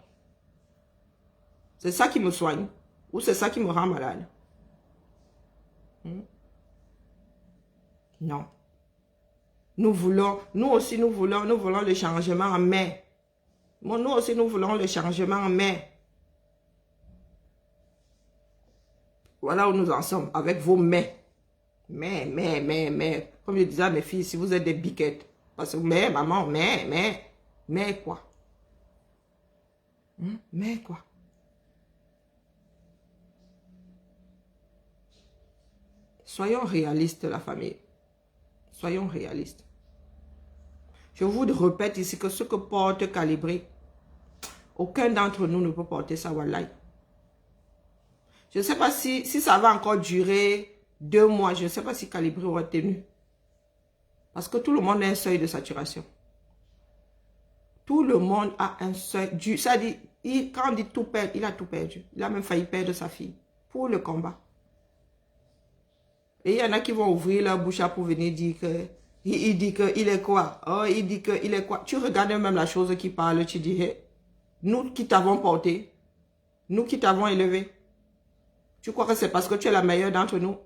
C'est ça qui me soigne. Ou c'est ça qui me rend malade? Non. Nous aussi, nous voulons le changement en mai. Nous aussi, nous voulons le changement en mai. Voilà où nous en sommes, avec vos mais. Mais. Comme je disais à mes filles, si vous êtes des biquettes. Parce que, mais, maman, mais quoi? Mais quoi? Soyons réalistes, la famille. Soyons réalistes. Je vous répète ici que ce que porte Calibré, aucun d'entre nous ne peut porter ça, wallahi. Je ne sais pas si ça va encore durer 2 mois. Je ne sais pas si Calibré aura tenu. Parce que tout le monde a un seuil de saturation. Tout le monde a un seuil. Ça dit, quand on dit tout perdre, il a tout perdu. Il a même failli perdre sa fille pour le combat. Et il y en a qui vont ouvrir leur bouche pour venir dire que... Il dit qu'il est quoi? Oh, il dit qu'il est quoi? Tu regardes même la chose qui parle, tu dis, hey, nous qui t'avons porté, nous qui t'avons élevé, tu crois que c'est parce que tu es la meilleure d'entre nous?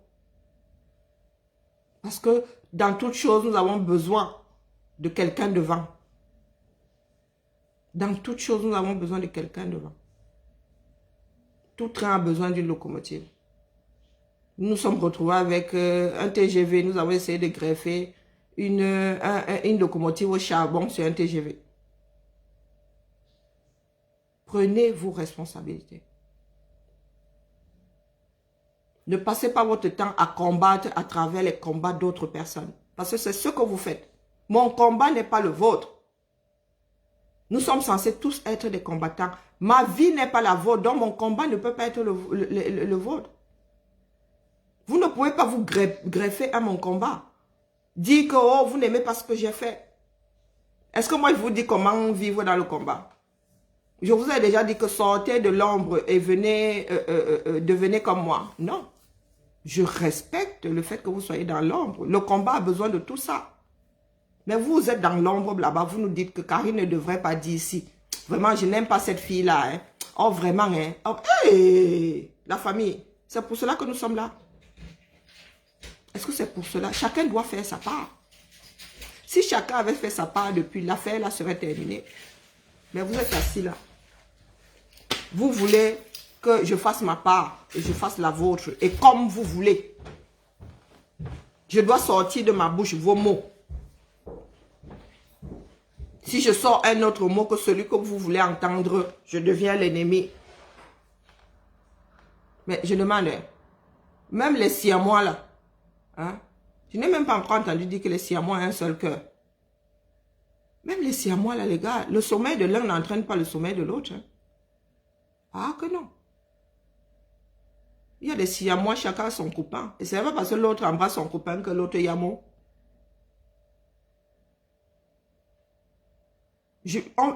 Parce que dans toute chose, nous avons besoin de quelqu'un devant. Dans toute chose, nous avons besoin de quelqu'un devant. Tout train a besoin d'une locomotive. Nous nous sommes retrouvés avec un TGV. Nous avons essayé de greffer une locomotive au charbon sur un TGV. Prenez vos responsabilités. Ne passez pas votre temps à combattre à travers les combats d'autres personnes. Parce que c'est ce que vous faites. Mon combat n'est pas le vôtre. Nous sommes censés tous être des combattants. Ma vie n'est pas la vôtre, donc mon combat ne peut pas être le vôtre. Vous ne pouvez pas vous greffer à mon combat. Dire que oh, vous n'aimez pas ce que j'ai fait. Est-ce que moi je vous dis comment vivre dans le combat? Je vous ai déjà dit que sortez de l'ombre et venez, devenez comme moi. Non. Je respecte le fait que vous soyez dans l'ombre. Le combat a besoin de tout ça. Mais vous êtes dans l'ombre là-bas. Vous nous dites que Karine ne devrait pas dire ici. Vraiment, je n'aime pas cette fille-là. Hein. Oh, vraiment. Hein. Oh, hey, la famille. C'est pour cela que nous sommes là. Est-ce que c'est pour cela? Chacun doit faire sa part. Si chacun avait fait sa part depuis, l'affaire là serait terminée. Mais vous êtes assis là. Vous voulez que je fasse ma part et je fasse la vôtre. Et comme vous voulez. Je dois sortir de ma bouche vos mots. Si je sors un autre mot que celui que vous voulez entendre, je deviens l'ennemi. Mais je demande, même les Siamois là, hein, je n'ai même pas encore entendu dire que les Siamois ont un seul cœur. Même les Siamois là, les gars, le sommeil de l'un n'entraîne pas le sommeil de l'autre. Hein. Ah que non. Il y a des Siamois, chacun son copain. Et c'est pas parce que l'autre embrasse son copain que l'autre est Yamo.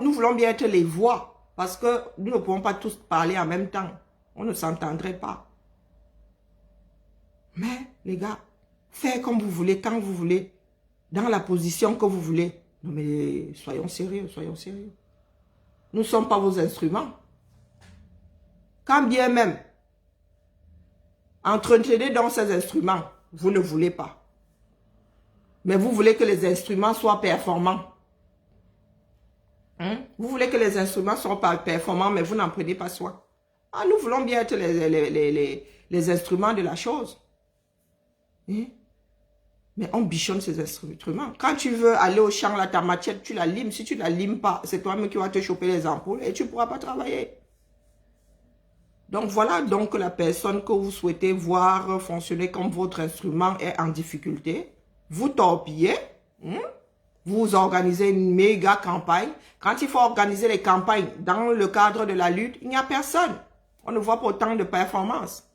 Nous voulons bien être les voix, parce que nous ne pouvons pas tous parler en même temps. On ne s'entendrait pas. Mais, les gars, faites comme vous voulez, quand vous voulez, dans la position que vous voulez. Non mais, soyons sérieux, soyons sérieux. Nous ne sommes pas vos instruments. Quand bien même, Entretenez donc ces instruments. Vous ne voulez pas. Mais vous voulez que les instruments soient performants. Vous voulez que les instruments soient pas performants, mais vous n'en prenez pas soin. Ah, nous voulons bien être les instruments de la chose. Mais on bichonne ces instruments. Quand tu veux aller au champ, là, ta machette, tu la limes. Si tu ne la limes pas, c'est toi-même qui vas te choper les ampoules et tu ne pourras pas travailler. Donc, voilà donc la personne que vous souhaitez voir fonctionner comme votre instrument est en difficulté. Vous torpillez. Vous organisez une méga campagne. Quand il faut organiser les campagnes dans le cadre de la lutte, il n'y a personne. On ne voit pas autant de performances.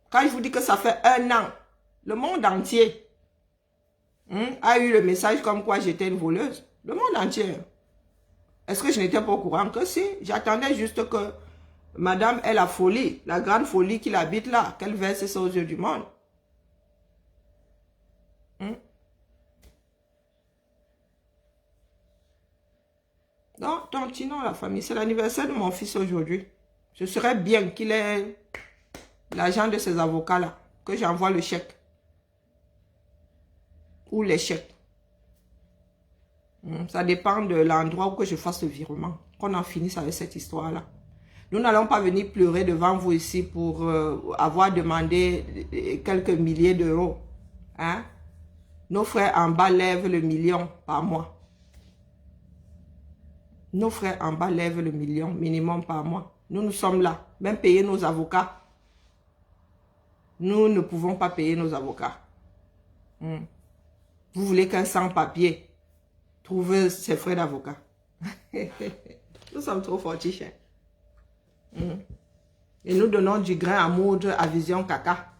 Quand je vous dis que ça fait 1 an, le monde entier a eu le message comme quoi j'étais une voleuse. Le monde entier. Est-ce que je n'étais pas au courant? Que si. J'attendais juste que madame ait la folie, la grande folie qu'il habite là, qu'elle verse ça aux yeux du monde. Non, tontine la famille. C'est l'anniversaire de mon fils aujourd'hui. Ce serait bien qu'il ait l'argent de ces avocats-là, que j'envoie le chèque. Ou les chèques. Ça dépend de l'endroit où que je fasse le virement. Qu'on en finisse avec cette histoire-là. Nous n'allons pas venir pleurer devant vous ici pour avoir demandé quelques milliers d'euros. Hein? Nos frères en bas lèvent le million par mois. Nos frères en bas lèvent le million minimum par mois. Nous sommes là. Même payer nos avocats. Nous ne pouvons pas payer nos avocats. Vous voulez qu'un sans-papier trouve ses frais d'avocat. Nous sommes trop fortiches. Et nous donnons du grain à moudre à Vision Caca.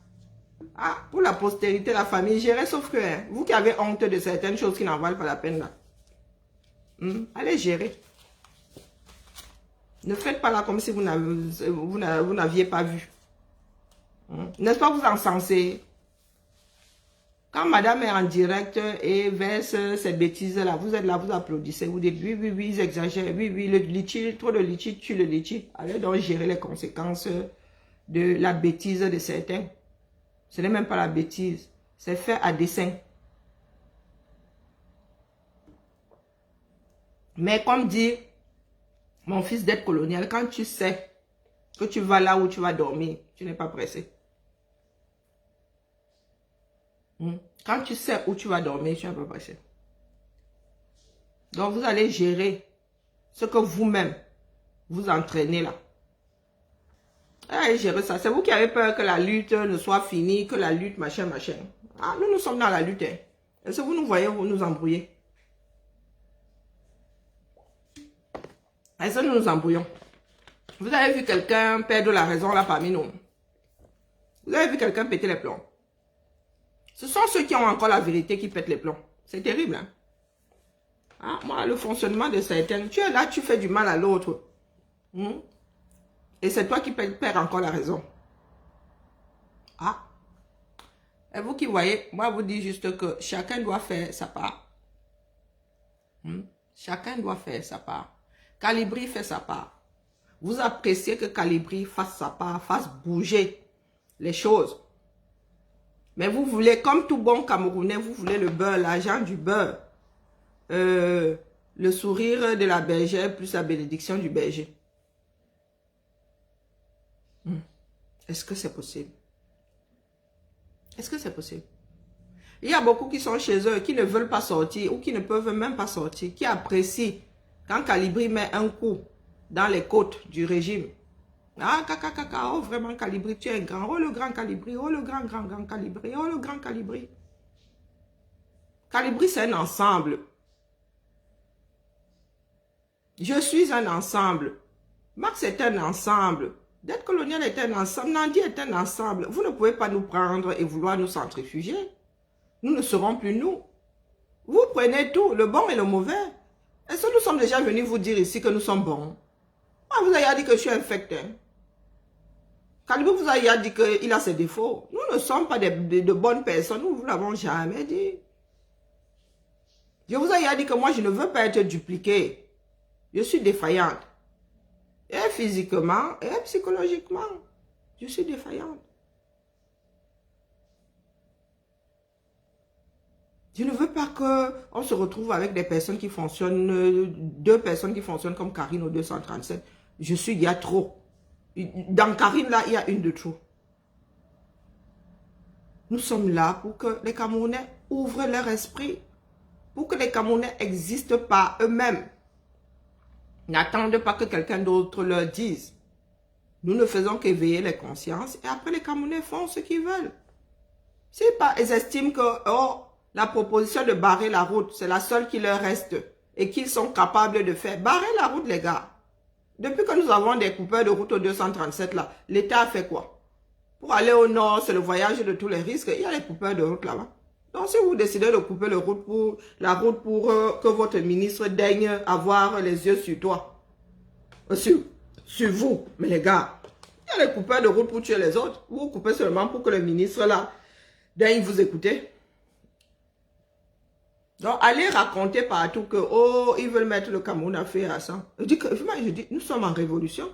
Ah, pour la postérité, la famille, gérez sauf que vous qui avez honte de certaines choses qui n'en valent pas la peine là. Allez gérer. Ne faites pas là comme si vous n'aviez pas vu. N'est-ce pas vous encensez? Quand madame est en direct et verse ces bêtises-là, vous êtes là, vous applaudissez, vous dites oui, ils exagèrent, oui, le litchi, trop de litchi tue le litchi. Allez donc gérer les conséquences de la bêtise de certains. Ce n'est même pas la bêtise, c'est fait à dessein. Mais comme dit mon fils d'être colonial, quand tu sais que tu vas là où tu vas dormir, tu n'es pas pressé. Quand tu sais où tu vas dormir, tu n'es pas pressé. Donc vous allez gérer ce que vous-même vous entraînez là. Allez gérer ça. C'est vous qui avez peur que la lutte ne soit finie, que la lutte machin. Ah, nous sommes dans la lutte. Est-ce que vous nous voyez, vous nous embrouillez? Est-ce que nous nous embrouillons? Vous avez vu quelqu'un perdre la raison là parmi nous? Vous avez vu quelqu'un péter les plombs? Ce sont ceux qui ont encore la vérité qui pètent les plombs. C'est terrible, hein? Ah, moi, le fonctionnement de certains, tu es là, tu fais du mal à l'autre. Et c'est toi qui perds encore la raison. Ah. Et vous qui voyez, moi, vous dis juste que chacun doit faire sa part. Chacun doit faire sa part. Calibri fait sa part. Vous appréciez que Calibri fasse sa part, fasse bouger les choses. Mais vous voulez, comme tout bon Camerounais, vous voulez le beurre, l'argent du beurre. Le sourire de la bergère plus la bénédiction du berger. Est-ce que c'est possible? Est-ce que c'est possible? Il y a beaucoup qui sont chez eux, qui ne veulent pas sortir ou qui ne peuvent même pas sortir, qui apprécient quand Calibri met un coup dans les côtes du régime. Ah, oh vraiment Calibri, tu es grand. Oh le grand Calibri, oh le grand Calibri, oh le grand Calibri. Calibri, c'est un ensemble. Je suis un ensemble. Max est un ensemble. D'être colonial est un ensemble. Nandi est un ensemble. Vous ne pouvez pas nous prendre et vouloir nous centrifuger. Nous ne serons plus nous. Vous prenez tout, le bon et le mauvais. Est-ce que nous sommes déjà venus vous dire ici que nous sommes bons? Ah, vous avez dit que je suis infecté. Calibri vous avez dit qu'il a ses défauts. Nous ne sommes pas de bonnes personnes. Nous ne vous l'avons jamais dit. Je vous ai dit que moi, je ne veux pas être dupliqué. Je suis défaillante. Et physiquement, et psychologiquement, je suis défaillante. Je ne veux pas qu'on se retrouve avec des personnes qui fonctionnent, deux personnes qui fonctionnent comme Karine au 237. Il y a trop. Dans Karine, là, il y a une de trop. Nous sommes là pour que les Camerounais ouvrent leur esprit, pour que les Camerounais existent par eux-mêmes. N'attendent pas que quelqu'un d'autre leur dise. Nous ne faisons qu'éveiller les consciences et après les Camerounais font ce qu'ils veulent. Si ils estiment que la proposition de barrer la route, c'est la seule qui leur reste et qu'ils sont capables de faire, barrer la route les gars. Depuis que nous avons des coupeurs de route au 237 là, l'État a fait quoi? Pour aller au nord, c'est le voyage de tous les risques. Il y a les coupeurs de route là-bas. Donc, si vous décidez de couper la route pour que votre ministre daigne avoir les yeux sur toi, sur vous, mais les gars, il y a les coupeurs de route pour tuer les autres. Vous coupez seulement pour que le ministre là daigne vous écouter. Donc, allez raconter partout que, ils veulent mettre le Cameroun à faire à ça. Je dis, nous sommes en révolution.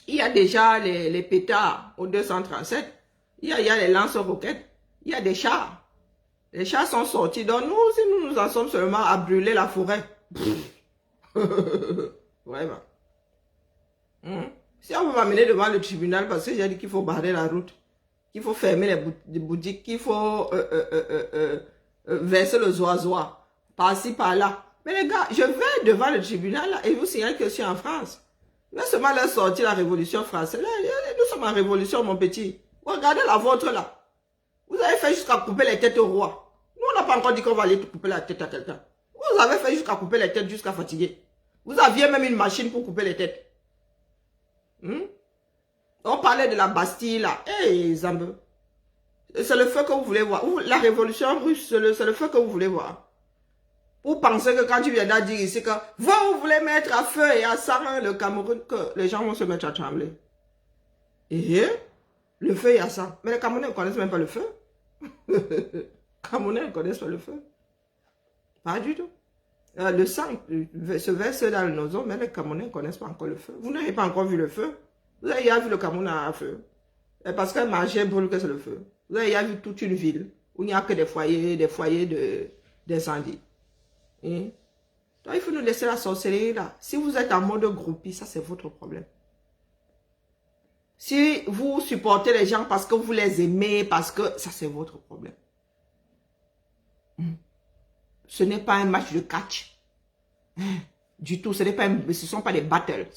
Il y a déjà les pétards au 237. Il y a les lance-roquettes. Il y a des chars. Les chars sont sortis. Donc nous, si nous en sommes seulement à brûler la forêt. Vraiment. Si on veut m'amener devant le tribunal parce que j'ai dit qu'il faut barrer la route, qu'il faut fermer les boutiques, qu'il faut verser le zoazoa, par-ci, par-là. Mais les gars, je vais devant le tribunal là, et vous signalez que je suis en France. Non seulement là sorti la révolution française, là, nous sommes en révolution, mon petit. Regardez la vôtre là. Vous avez fait jusqu'à couper les têtes au roi. Nous, on n'a pas encore dit qu'on va aller couper la tête à quelqu'un. Vous avez fait jusqu'à couper les têtes, jusqu'à fatiguer. Vous aviez même une machine pour couper les têtes. On parlait de la Bastille là. Hey, Zambe. C'est le feu que vous voulez voir. La révolution russe, c'est le feu que vous voulez voir. Vous pensez que quand tu viens de dire ici que vous voulez mettre à feu et à sang le Cameroun, que les gens vont se mettre à trembler. Et le feu et à sang. Mais les Camerounais ne connaissent même pas le feu. Les Camerounais ne connaissent pas le feu. Pas du tout. Le sang se verse dans le nozo, mais les Camerounais ne connaissent pas encore le feu. Vous n'avez pas encore vu le feu. Vous avez déjà vu le Cameroun à feu. Et parce qu'un marché brûle que c'est le feu. Vous avez déjà vu toute une ville où il n'y a que des foyers d'incendie. Donc il faut nous laisser la sorcellerie là. Si vous êtes en mode groupie, ça c'est votre problème. Si vous supportez les gens parce que vous les aimez, parce que ça c'est votre problème. Ce n'est pas un match de catch. Du tout, ce ne sont pas des battles.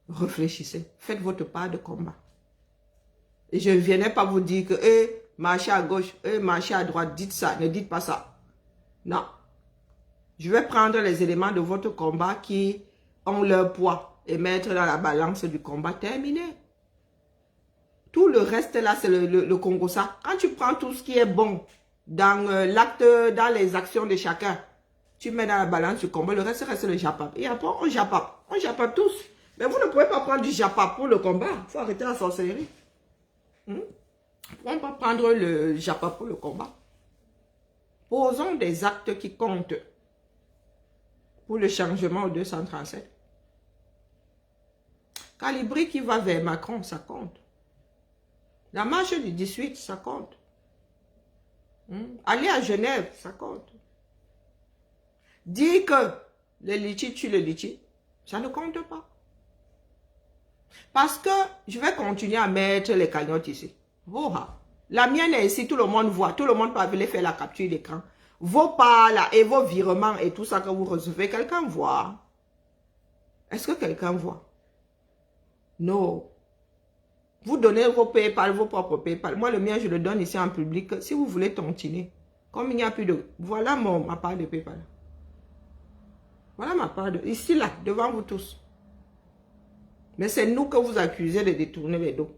Réfléchissez, faites votre part de combat. Et je ne viendrai pas vous dire que marchez à gauche, marchez à droite, dites ça, ne dites pas ça. Non. Je vais prendre les éléments de votre combat qui ont leur poids et mettre dans la balance du combat terminé. Tout le reste là, c'est le Congo ça. Quand tu prends tout ce qui est bon dans l'acte, dans les actions de chacun, tu mets dans la balance du combat, le reste le japap. Et après, on japap tous. Mais vous ne pouvez pas prendre du japap pour le combat. Il faut arrêter la sorcellerie. On ne peut pas prendre le japap pour le combat. Posons des actes qui comptent pour le changement au 237. Calibri qui va vers Macron, ça compte. La marche du 18, ça compte. Aller à Genève, ça compte. Dire que le litchi tue le litchi, ça ne compte pas. Parce que je vais continuer à mettre les cagnottes ici. La mienne est ici, tout le monde voit, tout le monde peut aller faire la capture d'écran. Vos pas là et vos virements et tout ça que vous recevez, quelqu'un voit. Est-ce que quelqu'un voit? Non. Vous donnez vos PayPal, vos propres PayPal. Moi, le mien, je le donne ici en public. Si vous voulez tontiner, comme il n'y a plus de... Voilà ma part de PayPal. Voilà ma part de... Ici, là, devant vous tous. Mais c'est nous que vous accusez de détourner les dos.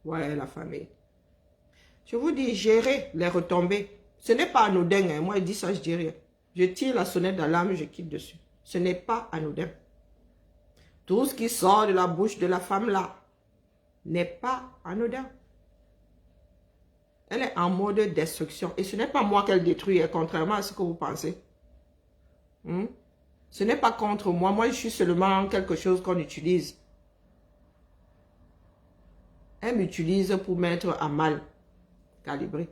Ouais, la famille. Je vous dis, gérez les retombées. Ce n'est pas anodin. Hein. Moi, je dis ça, je dis rien. Je tire la sonnette d'alarme, je quitte dessus. Ce n'est pas anodin. Tout ce qui sort de la bouche de la femme là n'est pas anodin. Elle est en mode destruction. Et ce n'est pas moi qu'elle détruit, contrairement à ce que vous pensez. Ce n'est pas contre moi. Moi, je suis seulement quelque chose qu'on utilise Elle m'utilise pour mettre à mal Calibré.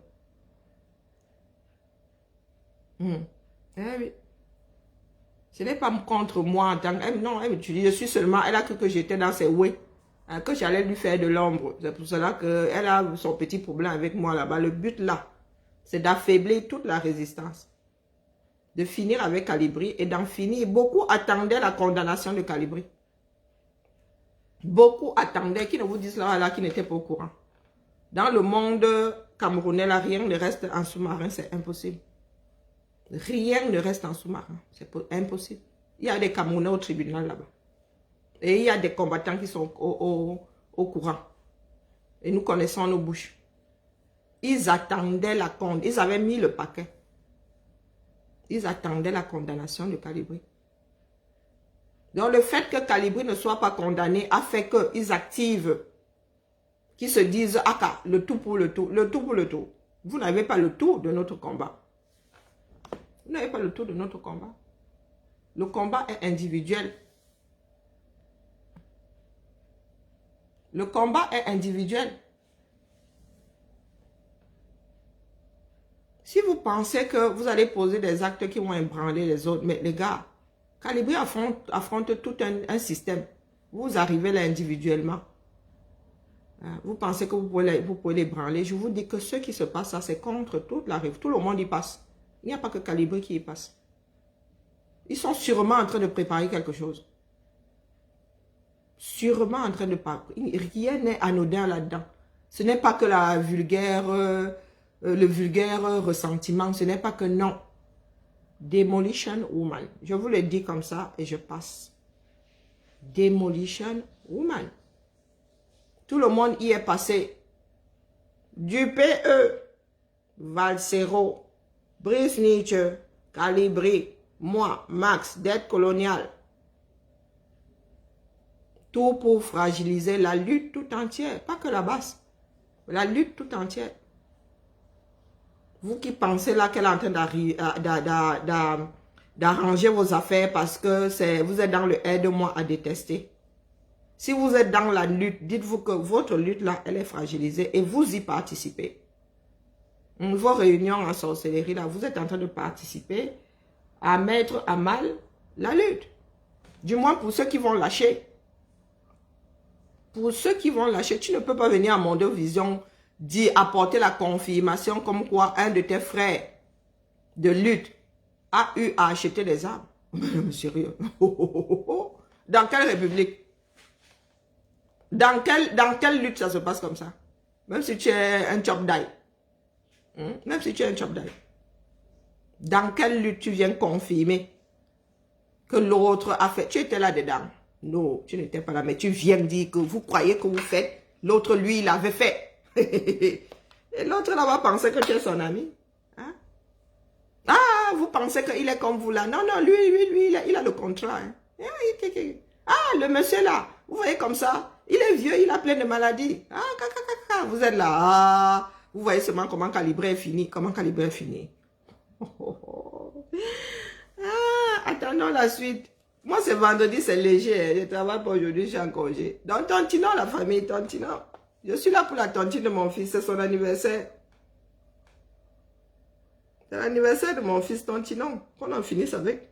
Eh oui. Ce n'est pas contre moi en tant que... Non, elle m'utilise. Je suis seulement... Elle a cru que j'étais dans ses ouées. Hein, que j'allais lui faire de l'ombre. C'est pour cela qu'elle a son petit problème avec moi là-bas. Le but là, c'est d'affaiblir toute la résistance. De finir avec Calibri et d'en finir. Beaucoup attendaient la condamnation de Calibri. Beaucoup attendaient, qui ne vous disent là, qui n'étaient pas au courant. Dans le monde camerounais, là, rien ne reste en sous-marin, c'est impossible. Rien ne reste en sous-marin, c'est impossible. Il y a des Camerounais au tribunal là-bas. Et il y a des combattants qui sont au courant. Et nous connaissons nos bouches. Ils attendaient la condamnation. Ils avaient mis le paquet. Ils attendaient la condamnation de Calibri. Donc le fait que Calibri ne soit pas condamné a fait qu'ils activent, qu'ils se disent, ah, le tout pour le tout, le tout pour le tout. Vous n'avez pas le tout de notre combat. Vous n'avez pas le tout de notre combat. Le combat est individuel. Le combat est individuel. Si vous pensez que vous allez poser des actes qui vont ébranler les autres, mais les gars, Calibri affronte tout un système. Vous arrivez là individuellement. Vous pensez que vous pouvez l'ébranler. Je vous dis que ce qui se passe là, c'est contre toute la rive. Tout le monde y passe. Il n'y a pas que Calibri qui y passe. Ils sont sûrement en train de préparer quelque chose. Sûrement en train de préparer. Rien n'est anodin là-dedans. Ce n'est pas que le vulgaire ressentiment. Ce n'est pas que non. Demolition Woman. Je vous le dis comme ça et je passe. Demolition Woman. Tout le monde y est passé. Du PE, Valsero, Brice Nietzsche, Calibri, moi, Max, dette coloniale. Tout pour fragiliser la lutte tout entière. Pas que la basse. La lutte tout entière. Vous qui pensez là qu'elle est en train d'arranger vos affaires parce que vous êtes dans le aide-moi à détester. Si vous êtes dans la lutte, dites-vous que votre lutte là, elle est fragilisée et vous y participez. Vos réunions en sorcellerie là, vous êtes en train de participer à mettre à mal la lutte. Du moins pour ceux qui vont lâcher. Pour ceux qui vont lâcher, tu ne peux pas venir à Mondo Vision apporter la confirmation comme quoi un de tes frères de lutte a eu à acheter des armes. Mais sérieux. Dans quelle république? Dans quelle lutte ça se passe comme ça? Même si tu es un chop die. Même si tu es un chop die. Dans quelle lutte tu viens confirmer que l'autre a fait? Tu étais là-dedans. Non, tu n'étais pas là, mais tu viens dire que vous croyez que vous faites. L'autre, lui, il avait fait. Et l'autre là-bas pensait que tu es son ami. Hein? Ah, vous pensez qu'il est comme vous là. Non, non, lui, il a le contrat. Hein? Ah, le monsieur là, vous voyez comme ça. Il est vieux, il a plein de maladies. Ah, vous êtes là. Ah, vous voyez seulement comment Calibri est fini. Comment Calibri est fini. Ah, attendons la suite. Moi, c'est vendredi, c'est léger. Je travaille pas aujourd'hui, je suis en congé. Donc, Tontino, la famille, Tontino. Je suis là pour la tontine de mon fils, c'est son anniversaire. C'est l'anniversaire de mon fils Tontino. Qu'on en finisse avec.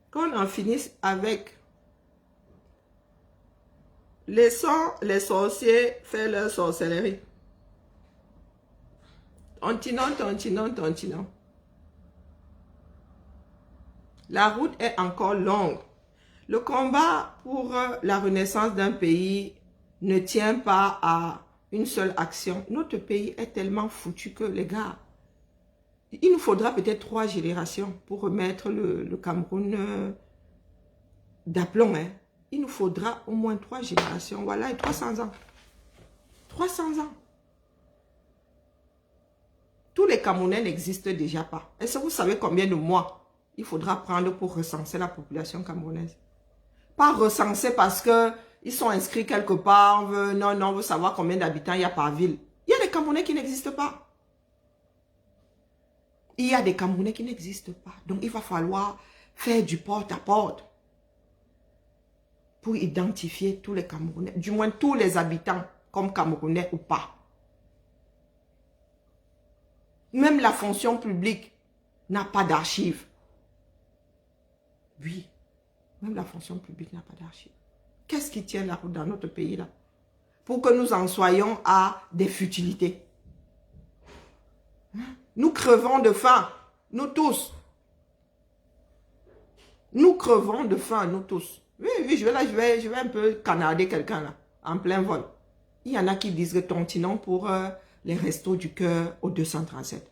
Qu'on en finisse avec. Laissons les sorciers faire leur sorcellerie. Tontino, Tontino, Tontino. La route est encore longue. Le combat pour la renaissance d'un pays ne tient pas à une seule action. Notre pays est tellement foutu que, les gars, il nous faudra peut-être 3 générations pour remettre le Cameroun d'aplomb. Hein. Il nous faudra au moins 3 générations. Voilà, et 300 ans. 300 ans. Tous les Camerounais n'existent déjà pas. Est-ce que vous savez combien de mois il faudra prendre pour recenser la population camerounaise? Pas recenser parce qu'ils sont inscrits quelque part. Non, on veut savoir combien d'habitants il y a par ville. Il y a des Camerounais qui n'existent pas. Il y a des Camerounais qui n'existent pas. Donc, il va falloir faire du porte-à-porte. pour identifier tous les Camerounais, du moins tous les habitants comme Camerounais ou pas. Même la fonction publique n'a pas d'archives. Oui, même la fonction publique n'a pas d'archives. Qu'est-ce qui tient la route dans notre pays là? Pour que nous en soyons à des futilités. Nous crevons de faim, nous tous. Nous crevons de faim, nous tous. Oui, je vais un peu canarder quelqu'un là, en plein vol. Il y en a qui disent que tontillons pour les restos du cœur au 237.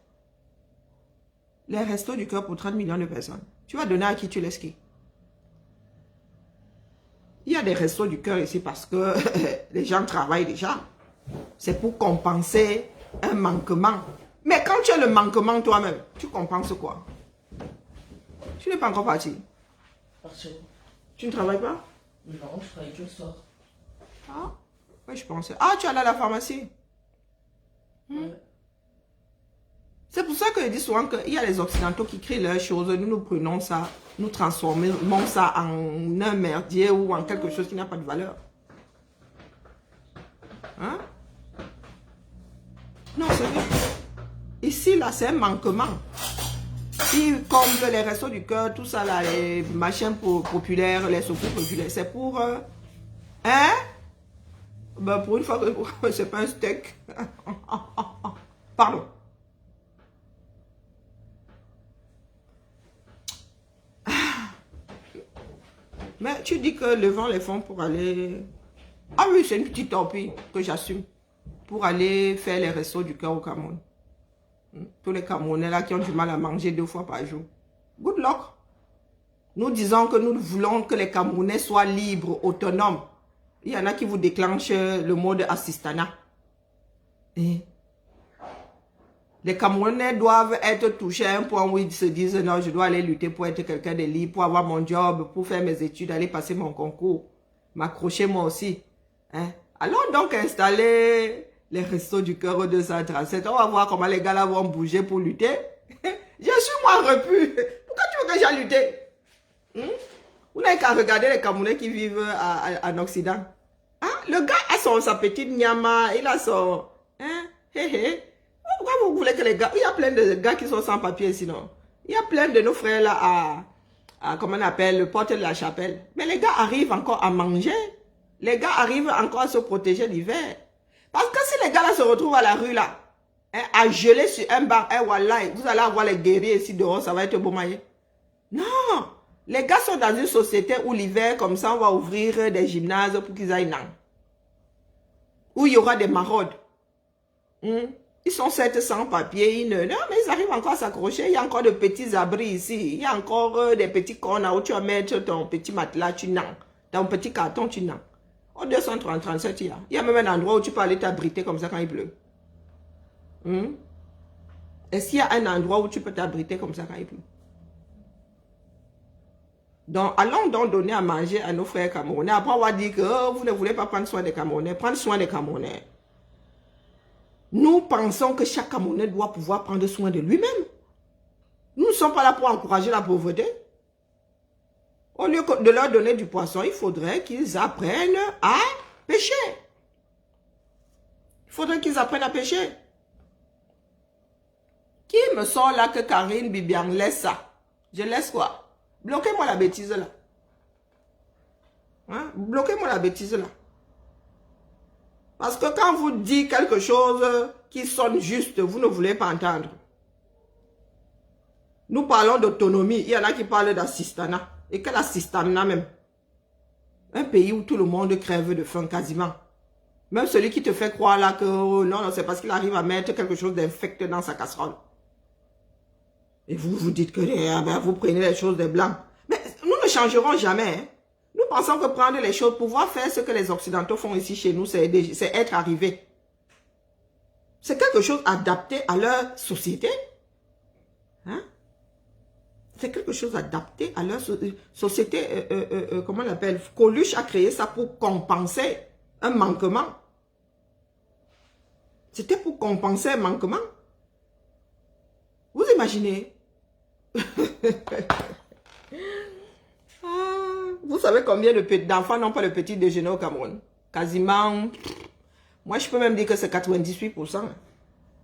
Les restos du cœur pour 30 millions de personnes. Tu vas donner à qui tu laisses qui? Il y a des restos du cœur ici parce que les gens travaillent déjà. C'est pour compenser un manquement. Mais quand tu as le manquement toi-même, tu compenses quoi? Tu n'es pas encore parti.
Partir.
Tu ne travailles pas?
Non, je travaille que le soir.
Ah, oui, je pensais. Ah, tu es allé à la pharmacie?
Ouais.
C'est pour ça que je dis souvent qu'il y a les Occidentaux qui créent leurs choses. Nous prenons ça, nous transformons ça en un merdier ou en quelque chose qui n'a pas de valeur. Hein? Non, c'est vrai. Ici, là, c'est un manquement. Ils comblent les restos du cœur, tout ça, là, les machins populaires, les secours populaires. C'est pour... hein? Ben, pour une fois que c'est pas un steak. Pardon. Mais tu dis que le vent les fonds pour aller... Ah oui, c'est une petite torpille que j'assume. Pour aller faire les restos du cœur au Cameroun. Tous les Camerounais là qui ont du mal à manger 2 fois par jour. Good luck. Nous disons que nous voulons que les Camerounais soient libres, autonomes. Il y en a qui vous déclenchent le mode assistanat. Et les Camerounais doivent être touchés à un point où ils se disent non, je dois aller lutter pour être quelqu'un de libre, pour avoir mon job, pour faire mes études, aller passer mon concours, m'accrocher moi aussi. Hein? Allons donc installer les restos du cœur au 237. On va voir comment les gars là vont bouger pour lutter. Je suis moi repu. Pourquoi tu veux que j'aille lutter? Vous n'avez qu'à regarder les Camerounais qui vivent en Occident. Hein? Le gars a sa petite nyama, il a son... Hein? Pourquoi vous voulez que les gars... Il y a plein de gars qui sont sans papier sinon. Il y a plein de nos frères là à comment on appelle, le porte de la chapelle. Mais les gars arrivent encore à manger. Les gars arrivent encore à se protéger l'hiver. Parce que si les gars là se retrouvent à la rue là, hein, à geler sur un banc, hein, voilà, vous allez avoir les guerriers ici dehors, ça va être beau maillé. Non! Les gars sont dans une société où l'hiver, comme ça, on va ouvrir des gymnases pour qu'ils aillent nan. Où il y aura des maraudes. Ils sont certes sans papier, non, mais ils arrivent encore à s'accrocher. Il y a encore de petits abris ici. Il y a encore des petits cornes où tu vas mettre ton petit matelas, tu n'as. Dans un petit carton, tu n'as. Au 237, il y a même un endroit où tu peux aller t'abriter comme ça quand il pleut. Est-ce qu'il y a un endroit où tu peux t'abriter comme ça quand il pleut? Donc, allons donc donner à manger à nos frères camerounais. Après, on va dire que oh, vous ne voulez pas prendre soin des Camerounais. Prendre soin des Camerounais. Nous pensons que chaque Camerounais doit pouvoir prendre soin de lui-même. Nous ne sommes pas là pour encourager la pauvreté. Au lieu de leur donner du poisson, il faudrait qu'ils apprennent à pêcher. Il faudrait qu'ils apprennent à pêcher. Qui me sort là que Karine Bibian laisse ça? Je laisse quoi? Bloquez-moi la bêtise là. Hein? Bloquez-moi la bêtise là. Parce que quand vous dites quelque chose qui sonne juste, vous ne voulez pas entendre. Nous parlons d'autonomie. Il y en a qui parlent d'assistanat. Et quel assistanat même? Un pays où tout le monde crève de faim quasiment. Même celui qui te fait croire là que oh, non, c'est parce qu'il arrive à mettre quelque chose d'infect dans sa casserole. Et vous vous dites que vous prenez les choses des blancs. Mais nous ne changerons jamais. Hein. Nous pensons que prendre les choses, pouvoir faire ce que les Occidentaux font ici chez nous, c'est être arrivé. C'est quelque chose adapté à leur société. Hein? C'est quelque chose adapté à leur société. Comment on l'appelle? Coluche a créé ça pour compenser un manquement. C'était pour compenser un manquement. Vous imaginez? Vous savez combien d'enfants n'ont pas le petit déjeuner au Cameroun? Quasiment, moi je peux même dire que c'est 98%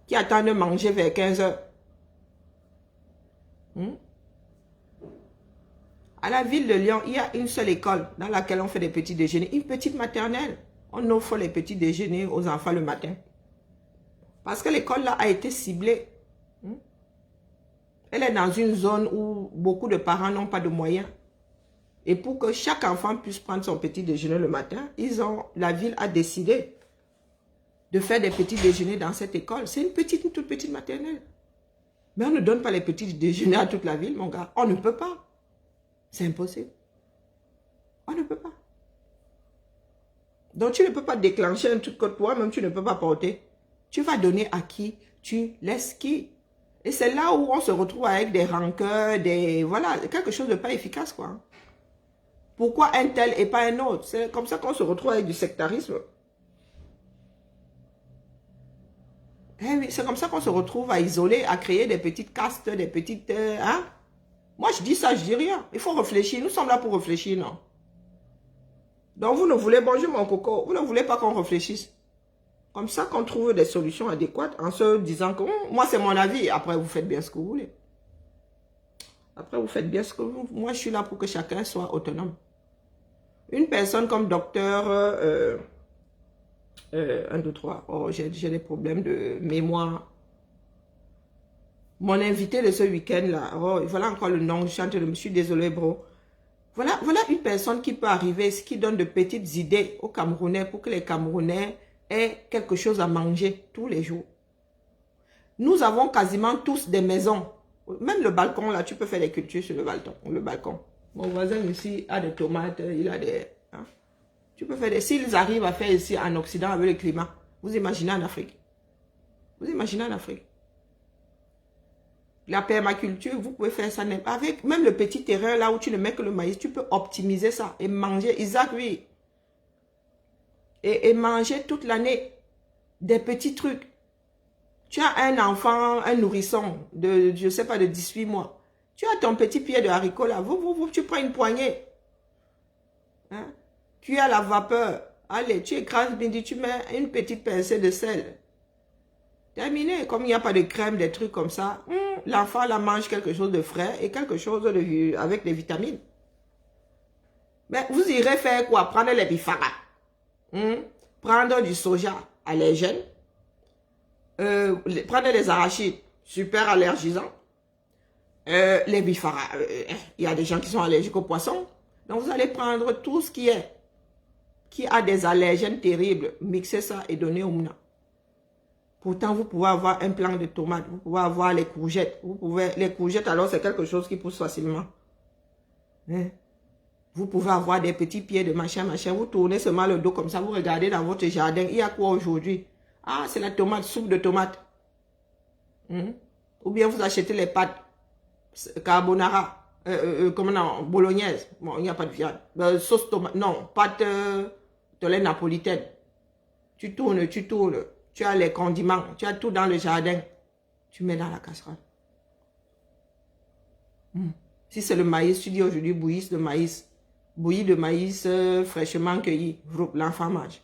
qui attendent de manger vers 15 heures. À la ville de Lyon, il y a une seule école dans laquelle on fait des petits déjeuners, une petite maternelle. On offre les petits déjeuners aux enfants le matin. Parce que l'école là a été ciblée. Elle est dans une zone où beaucoup de parents n'ont pas de moyens. Et pour que chaque enfant puisse prendre son petit déjeuner le matin, la ville a décidé de faire des petits déjeuners dans cette école. C'est une toute petite maternelle. Mais on ne donne pas les petits déjeuners à toute la ville, mon gars. On ne peut pas. C'est impossible. On ne peut pas. Donc, tu ne peux pas déclencher un truc que toi-même, tu ne peux pas porter. Tu vas donner à qui? Tu laisses qui? Et c'est là où on se retrouve avec des rancœurs, voilà, quelque chose de pas efficace, quoi. Pourquoi un tel et pas un autre? C'est comme ça qu'on se retrouve avec du sectarisme. Eh oui, c'est comme ça qu'on se retrouve à isoler, à créer des petites castes, des petites... hein? Moi, je dis ça, je dis rien. Il faut réfléchir. Nous sommes là pour réfléchir, non? Donc, vous ne voulez, bonjour mon coco, vous ne voulez pas qu'on réfléchisse. Comme ça qu'on trouve des solutions adéquates en se disant que moi, c'est mon avis. Après, vous faites bien ce que vous voulez. Après, vous faites bien ce que vous voulez. Moi, je suis là pour que chacun soit autonome. Une personne comme docteur... 1, 2, 3. Oh, j'ai des problèmes de mémoire. Mon invité de ce week-end-là, oh, voilà encore le nom, je suis désolé, bro. Voilà une personne qui peut arriver, qui donne de petites idées aux Camerounais pour que les Camerounais aient quelque chose à manger tous les jours. Nous avons quasiment tous des maisons. Même le balcon, là, tu peux faire des cultures sur le balcon. Mon voisin ici a des tomates, il a des... Hein? Tu peux faire des... S'ils arrivent à faire ici en Occident avec le climat, vous imaginez en Afrique. Vous imaginez en Afrique. La permaculture, vous pouvez faire ça avec même le petit terrain là où tu ne mets que le maïs, tu peux optimiser ça et manger. Isaac, oui. Et manger toute l'année des petits trucs. Tu as un enfant, un nourrisson de, je sais pas, de 18 mois. Tu as ton petit pied de haricot là. Tu prends une poignée. Hein? Tu as la vapeur. Allez, tu écrases midi, tu mets une petite pincée de sel. Terminé. Comme il n'y a pas de crème, des trucs comme ça, l'enfant là mange quelque chose de frais et quelque chose avec des vitamines. Mais vous irez faire quoi? Prendre les bifaras. Prendre du soja allergène. Prendre les arachides super allergisants. Les bifaras. Il y a des gens qui sont allergiques aux poissons. Donc vous allez prendre tout ce qui a des allergènes terribles. Mixer ça et donner au mouna. Pourtant, vous pouvez avoir un plant de tomates, vous pouvez avoir les courgettes. Les courgettes, alors, c'est quelque chose qui pousse facilement. Hein? Vous pouvez avoir des petits pieds de machin. Vous tournez seulement le dos comme ça, vous regardez dans votre jardin. Il y a quoi aujourd'hui? Ah, c'est la tomate, soupe de tomate. Ou bien vous achetez les pâtes carbonara, bolognaise. Bon, il n'y a pas de viande. Sauce tomate, non, pâte de lait napolitaine. Tu tournes. Tu as les condiments, tu as tout dans le jardin. Tu mets dans la casserole. Si c'est le maïs, tu dis aujourd'hui bouillie de maïs. Bouillie de maïs fraîchement cueilli. L'enfant mange.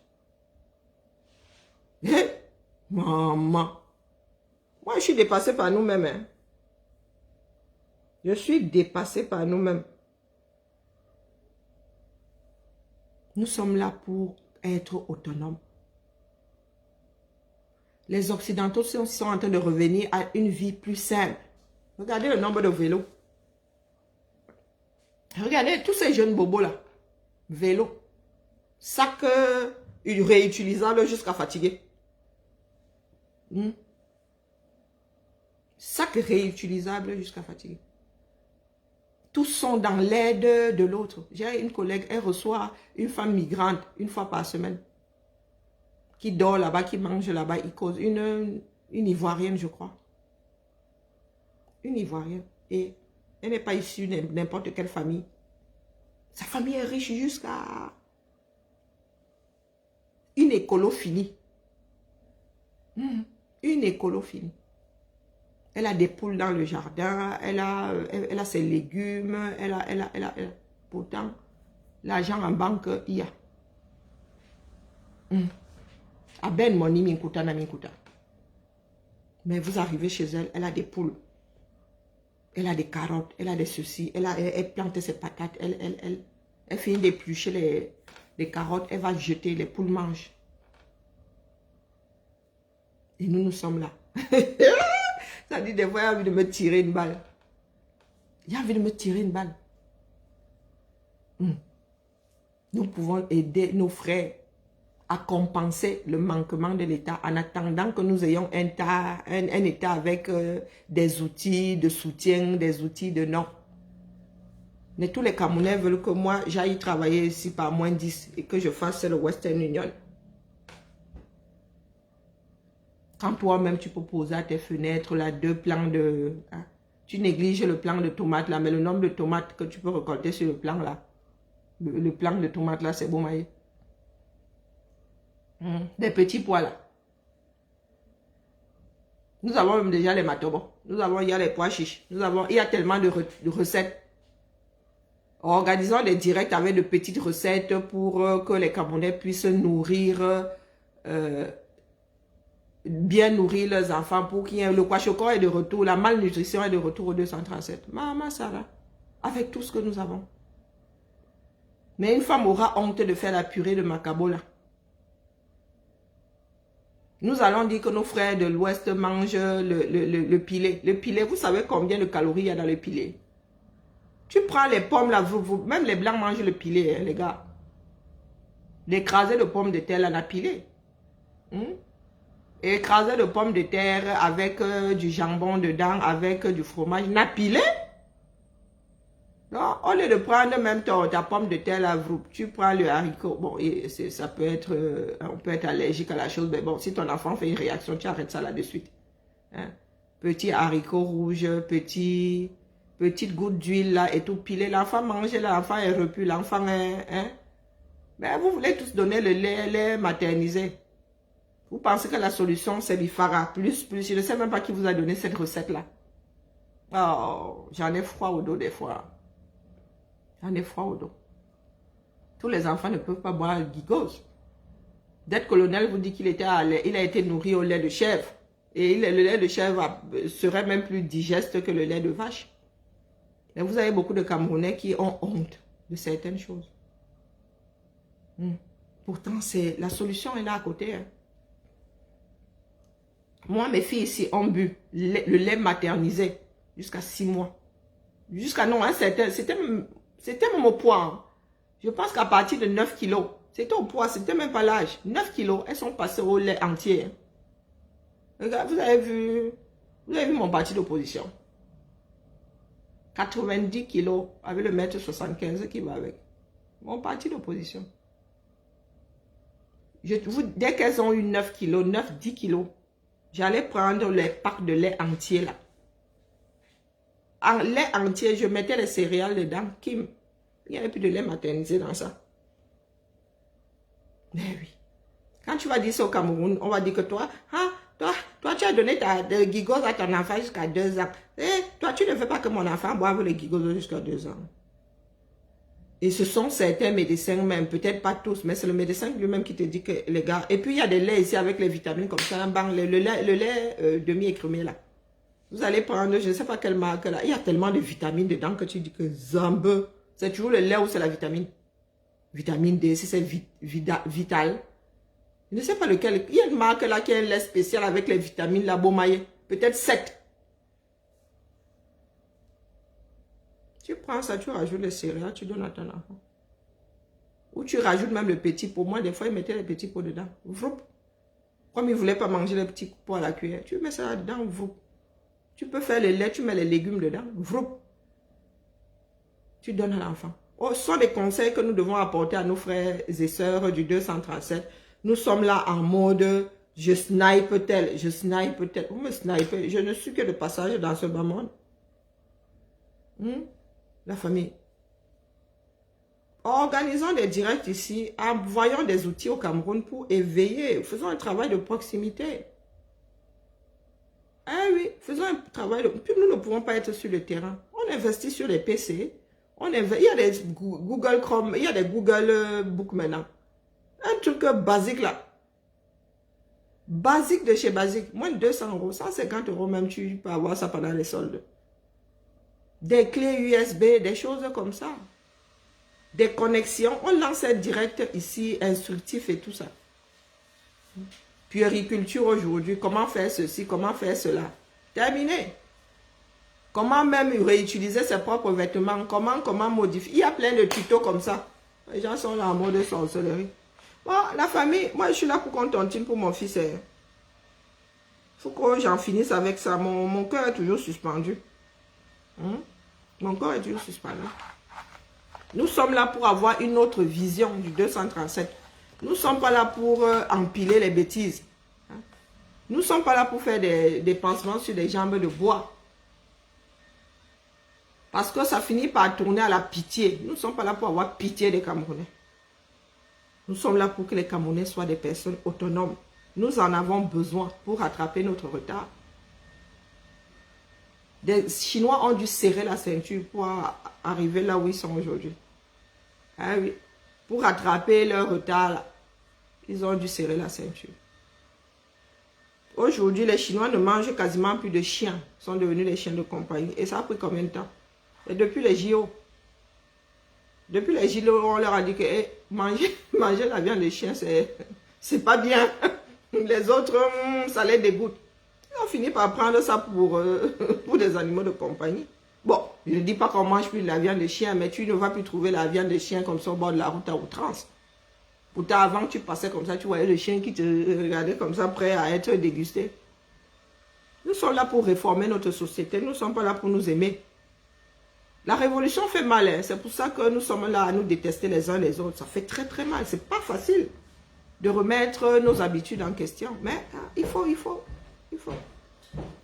Maman. Moi, je suis dépassée par nous-mêmes. Hein. Je suis dépassée par nous-mêmes. Nous sommes là pour être autonomes. Les Occidentaux sont en train de revenir à une vie plus simple. Regardez le nombre de vélos. Regardez tous ces jeunes bobos là. Vélo. Sac réutilisable jusqu'à fatiguer. Sac réutilisable jusqu'à fatiguer. Tous sont dans l'aide de l'autre. J'ai une collègue, elle reçoit une femme migrante une fois par semaine. Qui dort là-bas, qui mange là-bas, il cause une Ivoirienne, je crois. Une Ivoirienne. Et elle n'est pas issue de n'importe quelle famille. Sa famille est riche jusqu'à une écolo finie. Une écolo finie. Elle a des poules dans le jardin, elle a ses légumes, elle a. Pourtant, L'argent en banque, il y a. Aben moni minkuta na minkuta. Mais vous arrivez chez elle, elle a des poules. Elle a des carottes, elle a des ceci, elle plante ses patates, elle finit d'éplucher les carottes, elle va jeter, les poules mangent. Et nous sommes là. Ça dit des fois, il a envie de me tirer une balle. Il a envie de me tirer une balle. Nous pouvons aider nos frères à compenser le manquement de l'État en attendant que nous ayons un État avec des outils de soutien, des outils de non. Mais tous les Camerounais veulent que moi, j'aille travailler ici par -10 et que je fasse le Western Union. Quand toi-même, tu peux poser à tes fenêtres là 2 plants de... Hein, tu négliges le plant de tomates là, mais le nombre de tomates que tu peux récolter sur le plant là, le plant de tomates là, c'est beau maïs. Des petits pois là. Nous avons même déjà les matobos. Il y a les pois chiches. Il y a tellement de recettes. Organisons des directs avec de petites recettes pour que les Camerounais puissent nourrir, bien nourrir leurs enfants pour qu'il y ait le kwashiorkor est de retour, la malnutrition est de retour au 237. Maman Sarah, avec tout ce que nous avons. Mais une femme aura honte de faire la purée de macabo là. Nous allons dire que nos frères de l'Ouest mangent le pilé. Le pilé, vous savez combien de calories il y a dans le pilé? Tu prends les pommes là, même les blancs mangent le pilé, hein, les gars. L'écrasé de pommes de terre là, la pilé. Écrasé de pommes de terre avec du jambon dedans, avec du fromage, n'a pilé? Non, au lieu de prendre même ta pomme de terre, là, tu prends le haricot. Bon, ça peut être, on peut être allergique à la chose, mais bon, si ton enfant fait une réaction, tu arrêtes ça là de suite. Hein? Petit haricot rouge, petite goutte d'huile là et tout pilé. L'enfant mange, l'enfant est repu, l'enfant est... Hein? Mais vous voulez tous donner le lait maternisé. Vous pensez que la solution, c'est l'IFARA, plus. Je ne sais même pas qui vous a donné cette recette-là. Oh, j'en ai froid au dos des fois. J'en ai froid au dos. Tous les enfants ne peuvent pas boire le gigos. D'être colonel vous dit qu'il il a été nourri au lait de chèvre. Et le lait de chèvre serait même plus digeste que le lait de vache. Et vous avez beaucoup de Camerounais qui ont honte de certaines choses. Pourtant, la solution est là à côté. Hein. Moi, mes filles ici ont bu le lait maternisé jusqu'à 6 mois. Jusqu'à non, hein, c'était même au poids. Hein. Je pense qu'à partir de 9 kilos, c'était au poids, c'était même pas l'âge. 9 kilos, elles sont passées au lait entier. Regarde, vous avez vu mon parti d'opposition. 90 kilos avec le 1m75 qui va avec. Mon parti d'opposition. Dès qu'elles ont eu 9 kilos, 9-10 kilos, j'allais prendre les packs de lait entier là. En lait entier, je mettais les céréales dedans. Kim, il n'y avait plus de lait maternisé dans ça. Mais oui. Quand tu vas dire ça au Cameroun, on va dire que toi, tu as donné de gigos à ton enfant jusqu'à 2 ans. Toi, tu ne veux pas que mon enfant boive les gigos jusqu'à 2 ans. Et ce sont certains médecins même, peut-être pas tous, mais c'est le médecin lui-même qui te dit que les gars... Et puis il y a des laits ici avec les vitamines comme ça, le lait demi-écrumé là. Vous allez prendre, je ne sais pas quelle marque là, il y a tellement de vitamines dedans que tu dis que zambe. C'est toujours le lait ou c'est la vitamine. Vitamine D, si c'est vital. Je ne sais pas lequel. Il y a une marque là qui a un lait spécial avec les vitamines là, Beaumaillé. Peut-être 7. Tu prends ça, tu rajoutes les céréales, tu donnes à ton enfant. Ou tu rajoutes même le petit pot. Moi, des fois, ils mettaient les petits pots dedans. Vroup. Comme ils ne voulaient pas manger les petits pots à la cuillère, tu mets ça dedans. Vroup. Tu peux faire le lait, tu mets les légumes dedans. Vroup. Tu donnes à l'enfant. Oh, ce sont des conseils que nous devons apporter à nos frères et sœurs du 237. Nous sommes là en mode, je snipe tel, je snipe tel. Vous me snipez. Je ne suis que de passage dans ce bas monde. La famille. Organisons des directs ici, envoyons des outils au Cameroun pour éveiller, faisons un travail de proximité. Ah oui, faisons un travail de... Puis nous ne pouvons pas être sur le terrain. On investit sur les PC, Il y a des Google Chrome, il y a des Google Book maintenant. Un truc basique là. Basique de chez Basique. Moins de 200 euros. 150 euros même, tu peux avoir ça pendant les soldes. Des clés USB, des choses comme ça. Des connexions. On lance direct ici, instructif et tout ça. Puériculture aujourd'hui. Comment faire ceci, comment faire cela. Terminé. Comment même réutiliser ses propres vêtements. Comment modifier. Il y a plein de tutos comme ça. Les gens sont là en mode sorcellerie. Bon, la famille, moi je suis là pour qu'on tontine pour mon fils. Il faut que j'en finisse avec ça. Mon cœur est toujours suspendu. Mon cœur est toujours suspendu. Nous sommes là pour avoir une autre vision du 237. Nous ne sommes pas là pour empiler les bêtises. Nous ne sommes pas là pour faire des pansements sur des jambes de bois. Parce que ça finit par tourner à la pitié. Nous ne sommes pas là pour avoir pitié des Camerounais. Nous sommes là pour que les Camerounais soient des personnes autonomes. Nous en avons besoin pour rattraper notre retard. Les Chinois ont dû serrer la ceinture pour arriver là où ils sont aujourd'hui. Ah oui. Pour rattraper leur retard, là, ils ont dû serrer la ceinture. Aujourd'hui, les Chinois ne mangent quasiment plus de chiens. Ils sont devenus des chiens de compagnie. Et ça a pris combien de temps? Et depuis les JO. Depuis les JO, on leur a dit que manger la viande de chien, c'est pas bien. Les autres, ça les dégoûte. Ils ont fini par prendre ça pour des animaux de compagnie. Bon, je ne dis pas qu'on mange plus de la viande de chien, mais tu ne vas plus trouver la viande de chien comme ça au bord de la route à outrance. Pourtant, avant que tu passais comme ça, tu voyais le chien qui te regardait comme ça, prêt à être dégusté. Nous sommes là pour réformer notre société. Nous ne sommes pas là pour nous aimer. La révolution fait mal. Hein. C'est pour ça que nous sommes là à nous détester les uns les autres. Ça fait très très mal. C'est pas facile de remettre nos habitudes en question. Mais il faut.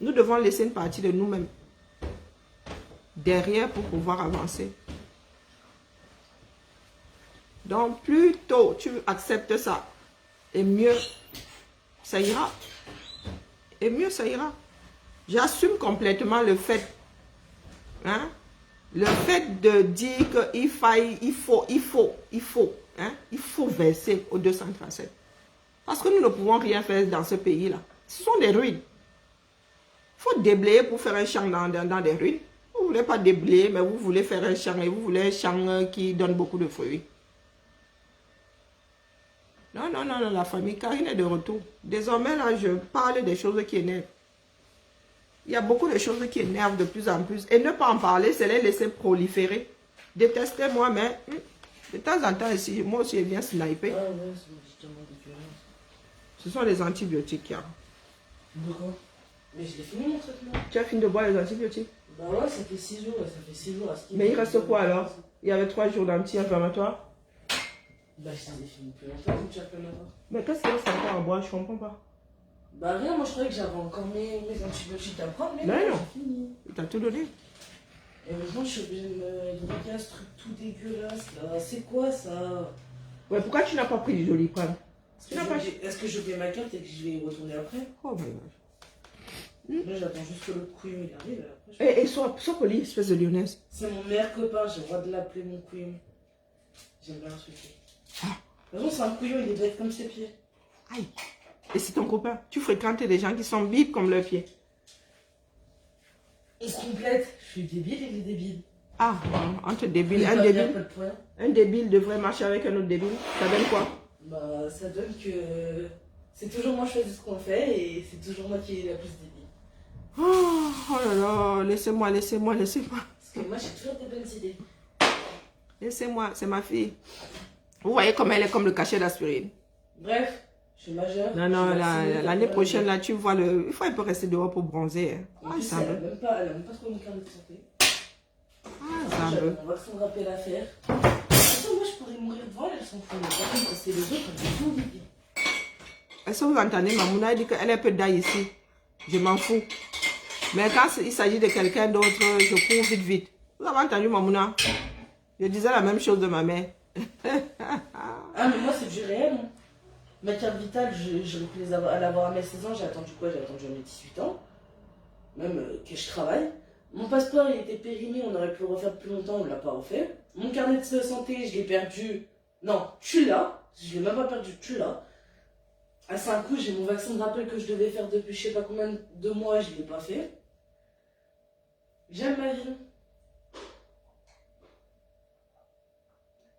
Nous devons laisser une partie de nous-mêmes derrière pour pouvoir avancer. Donc, plus tôt tu acceptes ça, et mieux ça ira. Et mieux ça ira. J'assume complètement le fait. Hein? Le fait de dire qu'il faut verser au 237. Parce que nous ne pouvons rien faire dans ce pays-là. Ce sont des ruines. Il faut déblayer pour faire un champ dans des ruines. Vous ne voulez pas déblayer, mais vous voulez faire un champ et vous voulez un champ qui donne beaucoup de fruits. Non, la famille Karine est de retour. Désormais, là, je parle des choses qui énervent. Il y a beaucoup de choses qui énervent de plus en plus. Et ne pas en parler, c'est les laisser proliférer. Détestez-moi, mais de temps en temps, ici, moi aussi, je viens sniper.
Ah ouais, c'est justement différent.
Ce sont les antibiotiques. Hein.
De quoi? Mais je l'ai fini mon traitement.
Tu as fini de boire les antibiotiques?
Bah ouais, ça fait 6 jours. Ça fait 6 jours à ce
Mais il reste quoi alors? Il y avait 3 jours d'anti-inflammatoire.
Bah je les ai finis plus longtemps, anti-inflammatoire.
Mais qu'est-ce qu'il reste encore à boire? Je comprends pas.
Bah rien, moi je croyais que j'avais encore mes antibiotiques à prendre, mais
non.
j'ai fini.
Il t'a tout donné.
Et maintenant je suis obligée de me drinker ce truc tout dégueulasse là. C'est quoi ça?
Ouais, pourquoi tu n'as pas pris du Doliprane?
Est-ce que j'ai oublié ma carte et que je vais y retourner après?
Oh my god.
Là j'attends juste que le couillon il arrive et après
Et sois poli, espèce de lyonnaise.
C'est mon meilleur copain, j'ai le droit de l'appeler mon couillon. J'aime bien insulter.
Ah.
De toute façon, c'est un couillon, il est bête comme ses pieds.
Aïe. Et c'est ton copain. Tu fréquentes des gens qui sont bides comme leurs pieds.
On se complète. Je suis débile, il est débile.
Ah, bon, entre débiles. Un débile devrait marcher avec un autre débile. Ça donne quoi?
Bah, ça donne que c'est toujours moi qui choisis ce qu'on fait et c'est toujours moi qui est la plus débile.
Oh là là, laissez-moi.
Parce que moi, j'ai toujours des bonnes idées.
Laissez-moi, c'est ma fille. Vous voyez comme elle est comme le cachet d'aspirine.
Bref, je suis majeure.
Non, l'année prochaine, là, tu vois Il faut un peu rester dehors pour bronzer. Hein.
En plus, elle n'a même pas trop une carte de santé.
Ah, ça veut.
On va se rappeler l'affaire. Moi, je pourrais mourir devant elle, s'en fout. Mais c'est les autres, on est tout vite.
Est-ce que vous entendez, Mamouna dit qu'elle est peu d'ail ici. Je m'en fous. Mais quand il s'agit de quelqu'un d'autre, je cours vite. Vous avez entendu, Mamouna? Je disais la même chose de ma mère.
Ah, mais moi, c'est du réel. Hein. Ma carte vitale, j'aurais pu l'avoir à mes 16 ans. J'ai attendu quoi? J'ai attendu à mes 18 ans. Même que je travaille. Mon passeport, il était périmé, on aurait pu le refaire plus longtemps, on l'a pas refait. Mon carnet de santé, je l'ai perdu. Non, tu l'as. Je l'ai même pas perdu, tu l'as. À 5 coups, j'ai mon vaccin de rappel que je devais faire depuis je sais pas combien de mois, je l'ai pas fait. J'aime ma vie.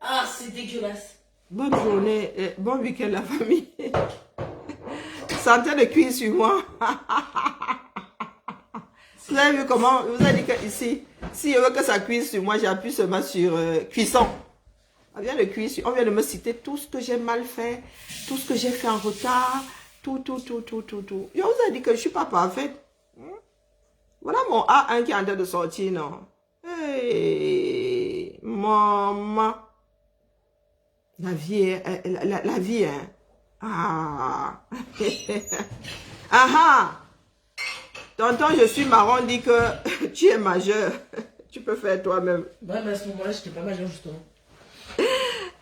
Ah, c'est dégueulasse.
Bonne journée, bon week-end la famille. Sentez le cuir sur moi. Vous avez vu comment, vous avez dit que ici, si je veux que ça cuise sur moi, j'appuie seulement sur cuisson. On vient de me citer tout ce que j'ai mal fait, tout ce que j'ai fait en retard, tout. Je vous ai dit que je ne suis pas parfaite. Voilà mon A1 qui est en train de sortir, non? Hey, maman. La vie, la vie, hein. Ah. Ah. Tonton, je suis marron, dit que tu es majeur. Tu peux faire toi-même.
Ouais, mais à ce moment-là, j'étais pas majeur, justement.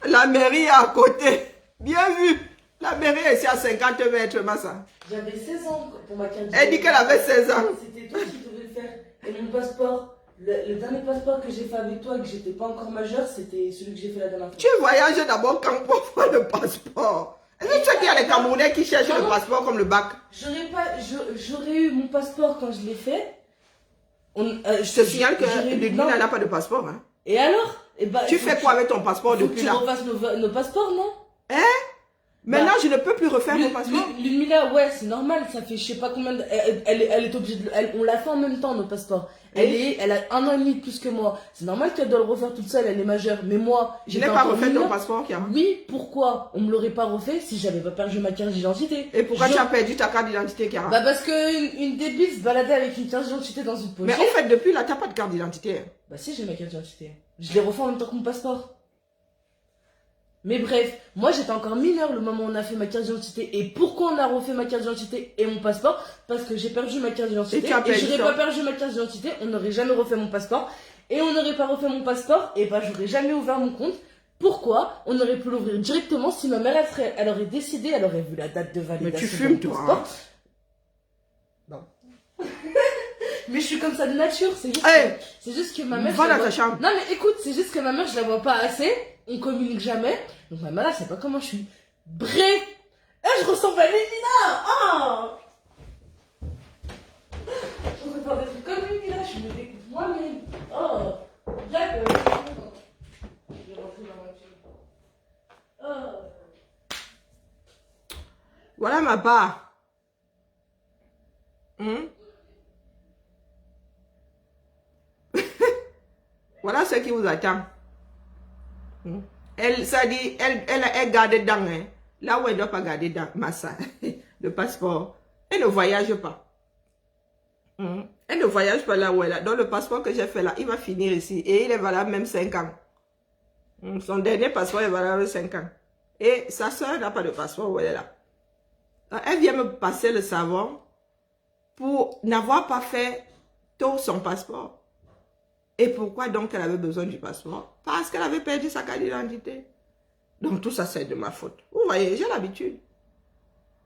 La mairie est à côté. Bien vu. La mairie est ici à 50 mètres, Massa.
J'avais 16 ans pour ma carte.
Elle dit qu'elle avait 16 ans.
C'était toi qui devais le faire. Et mon passeport, le dernier passeport que j'ai fait avec toi et que j'étais pas encore majeur, c'était celui que j'ai fait la dernière fois.
Tu voyages d'abord quand pour faire le passeport. Est-ce que tu sais qu'il y a les Camerounais qui cherchent le passeport comme le bac?
J'aurais eu mon passeport quand je l'ai fait.
Je te signale que Ludmilla n'a pas de passeport. Hein.
Et alors?
Tu fais quoi avec ton passeport depuis là?
Tu refasses nos passeports, non?
Hein? Maintenant, je ne peux plus refaire mon passeport.
Ludmilla, ouais, c'est normal, ça fait je sais pas combien de... Elle est obligée de... on l'a fait en même temps, nos passeports. Elle a 1 an et demi de plus que moi. C'est normal qu'elle doit le refaire toute seule, elle est majeure. Mais moi...
Je n'ai pas refait ton passeport, Chiara.
Oui, pourquoi? On me l'aurait pas refait si j'avais pas perdu ma carte d'identité.
Et pourquoi tu as perdu ta carte d'identité, Chiara?
Bah parce qu'une débile se baladait avec une carte d'identité dans une poche.
Mais en fait, depuis là, tu n'as pas de carte d'identité.
Bah si, j'ai ma carte d'identité. Je l'ai refait en même temps que mon passeport. Mais bref, moi j'étais encore mineure le moment où on a fait ma carte d'identité. Et pourquoi on a refait ma carte d'identité et mon passeport? Parce que j'ai perdu ma carte d'identité. Et je n'aurais pas perdu ma carte d'identité, on n'aurait jamais refait mon passeport. Et on n'aurait pas refait mon passeport, et bah j'aurais jamais ouvert mon compte. Pourquoi? On aurait pu l'ouvrir directement si ma mère elle aurait décidé, elle aurait vu la date de validation.
Mais tu fumes toi. Hein.
Non. Mais je suis comme ça de nature, c'est juste que ma mère...
Va dans ta chambre.
Non mais écoute, c'est juste que ma mère je la vois pas assez, on communique jamais, donc ma mère elle sait pas comment je suis. Bref, je ressemble à Lénina. Oh, je voudrais faire des trucs comme Lénina, je me découpe moi-même. Oh, Jacques, je vais rentrer dans ma chambre. Oh.
Voilà ma part. Voilà ce qui vous attend. Elle, ça dit, elle garde dedans, hein. Là où elle ne doit pas garder dans Massa, le passeport. Elle ne voyage pas. Elle ne voyage pas là où elle est. Donc le passeport que j'ai fait là, il va finir ici. Et il est valable même 5 ans. Son dernier passeport est valable 5 ans. Et sa soeur n'a pas de passeport où elle est là. Donc, elle vient me passer le savon pour n'avoir pas fait tôt son passeport. Et pourquoi donc elle avait besoin du passeport? Parce qu'elle avait perdu sa carte d'identité. Donc tout ça c'est de ma faute. Vous voyez, j'ai l'habitude.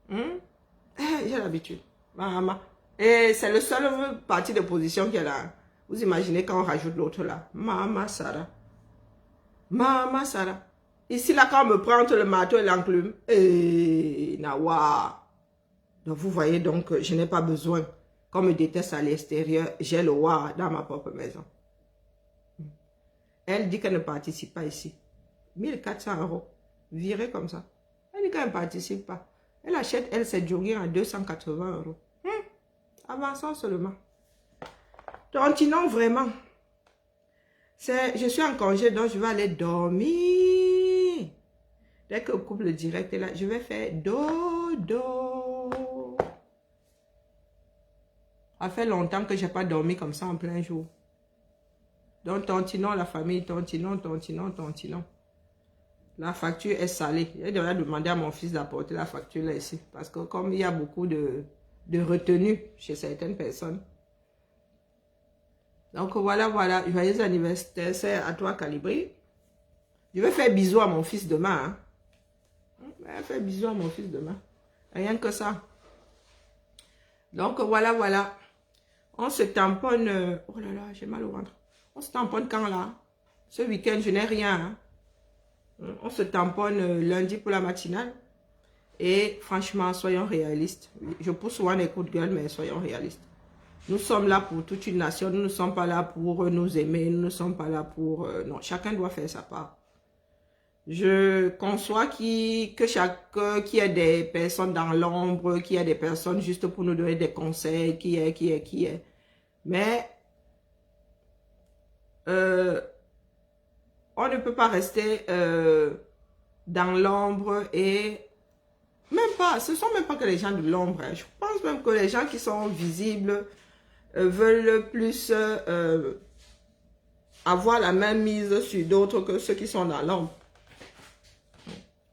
J'ai l'habitude. Maman. Et c'est le seul parti de position qu'elle a. Vous imaginez quand on rajoute l'autre là. Maman Sarah. Maman Sarah. Ici là quand on me prend entre le marteau et l'enclume. Nawa. Donc vous voyez donc je n'ai pas besoin. Qu'on me déteste à l'extérieur. J'ai le wa dans ma propre maison. Elle dit qu'elle ne participe pas ici. 1400 €. Virée comme ça. Elle dit qu'elle ne participe pas. Elle achète, elle, ses jogging à 280 €. Avançons seulement. Continuons vraiment. Je suis en congé, donc je vais aller dormir. Dès que le couple direct est là, je vais faire dodo. Ça fait longtemps que je n'ai pas dormi comme ça en plein jour. Donc, tontinons la famille, tontinons. La facture est salée. J'ai déjà demandé à mon fils d'apporter la facture là ici. Parce que comme il y a beaucoup de retenue chez certaines personnes. Donc, voilà. Joyeux anniversaire à toi, Calibri. Je vais faire bisous à mon fils demain. Je vais faire bisous à mon fils demain. Rien que ça. Donc, voilà. On se tamponne... oh là là, j'ai mal au ventre. On se tamponne quand là? Ce week-end, je n'ai rien. Hein. On se tamponne lundi pour la matinale. Et franchement, soyons réalistes. Je pousse souvent des coups de gueule, mais soyons réalistes. Nous sommes là pour toute une nation. Nous ne sommes pas là pour nous aimer. Nous ne sommes pas là pour... non, chacun doit faire sa part. Je conçois qu'il y ait des personnes dans l'ombre, qu'il y ait des personnes juste pour nous donner des conseils, qui est. Mais on ne peut pas rester dans l'ombre et même pas, ce ne sont même pas que les gens de l'ombre. Hein. Je pense même que les gens qui sont visibles veulent plus avoir la même mise sur d'autres que ceux qui sont dans l'ombre.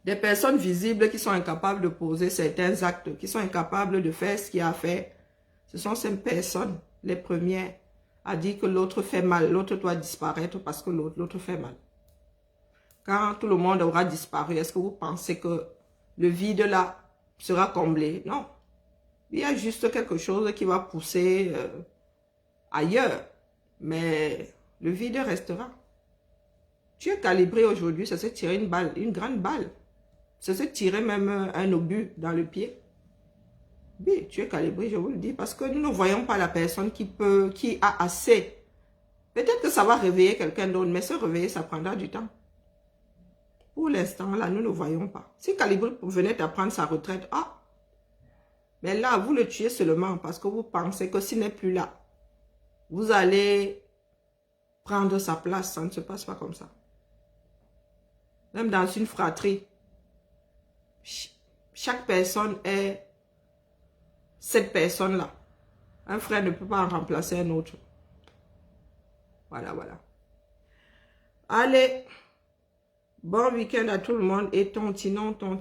Des personnes visibles qui sont incapables de poser certains actes, qui sont incapables de faire ce qu'il y a à faire. Ce sont ces personnes, les premières, à dire que l'autre fait mal, l'autre doit disparaître parce que l'autre fait mal. Quand tout le monde aura disparu, est-ce que vous pensez que le vide là sera comblé? Non. Il y a juste quelque chose qui va pousser ailleurs. Mais le vide restera. Tu es calibré aujourd'hui, ça se tirer une balle, une grande balle. Ça se tirer même un obus dans le pied. Oui, tu es calibré, je vous le dis. Parce que nous ne voyons pas la personne qui a assez. Peut-être que ça va réveiller quelqu'un d'autre, mais se réveiller, ça prendra du temps. Pour l'instant, là, nous ne voyons pas. Si Calibre venait à prendre sa retraite, ah, mais là, vous le tuez seulement parce que vous pensez que s'il n'est plus là, vous allez prendre sa place. Ça ne se passe pas comme ça. Même dans une fratrie, chaque personne est cette personne-là. Un frère ne peut pas en remplacer un autre. Voilà, voilà. Allez. Bon week-end à tout le monde et tontinon. Tant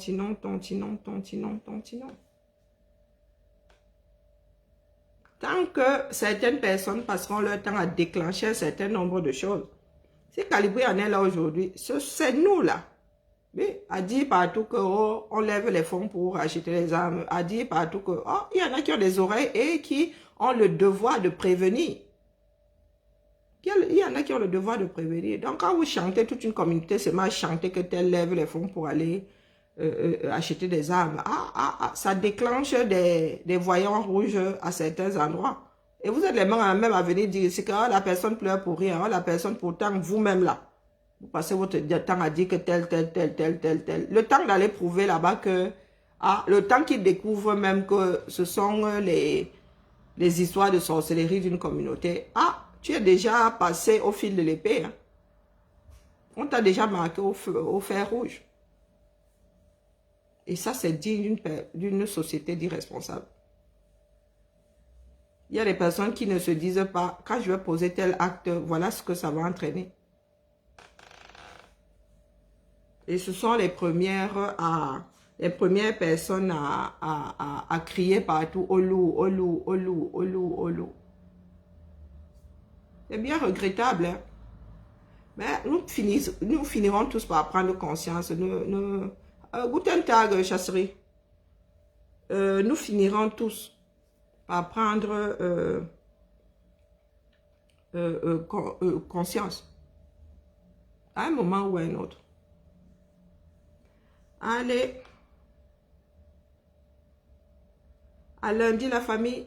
que certaines personnes passeront leur temps à déclencher un certain nombre de choses. Si Calibré en est là aujourd'hui, c'est nous là. Mais à dire partout que oh, on lève les fonds pour acheter les armes. À dire partout que oh, il y en a qui ont des oreilles et qui ont le devoir de prévenir. Il y en a qui ont le devoir de prévenir. Donc, quand vous chantez, toute une communauté se met à chanter que tel lève les fonds pour aller acheter des armes. Ça déclenche des voyants rouges à certains endroits. Et vous êtes les mêmes à venir dire ici que oh, la personne pleure pour rien. Oh, la personne pourtant, vous-même là, vous passez votre temps à dire que tel. Le temps d'aller prouver là-bas que... le temps qu'ils découvrent même que ce sont les histoires de sorcellerie d'une communauté. Tu es déjà passé au fil de l'épée. Hein. On t'a déjà marqué au fer rouge. Et ça, c'est digne d'une société d'irresponsables. Il y a des personnes qui ne se disent pas, quand je vais poser tel acte, voilà ce que ça va entraîner. Et ce sont les premières personnes à crier partout, au loup, au loup, au loup, au loup, au loup. C'est bien regrettable. Hein? Mais nous finirons tous par prendre conscience. Guten Tag, chasserie. Nous finirons tous par prendre conscience. À un moment ou à un autre. Allez. À lundi, la famille.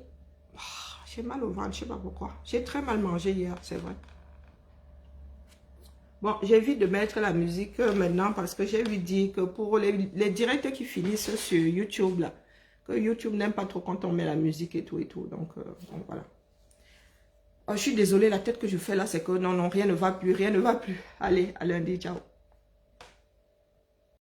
J'ai mal au ventre, je ne sais pas pourquoi. J'ai très mal mangé hier, c'est vrai. Bon, j'évite de mettre la musique maintenant parce que j'ai vu dire que pour les directs qui finissent sur YouTube, là, que YouTube n'aime pas trop quand on met la musique et tout. Donc voilà. Oh, je suis désolée, la tête que je fais là, c'est que non, rien ne va plus. Allez, à lundi, ciao.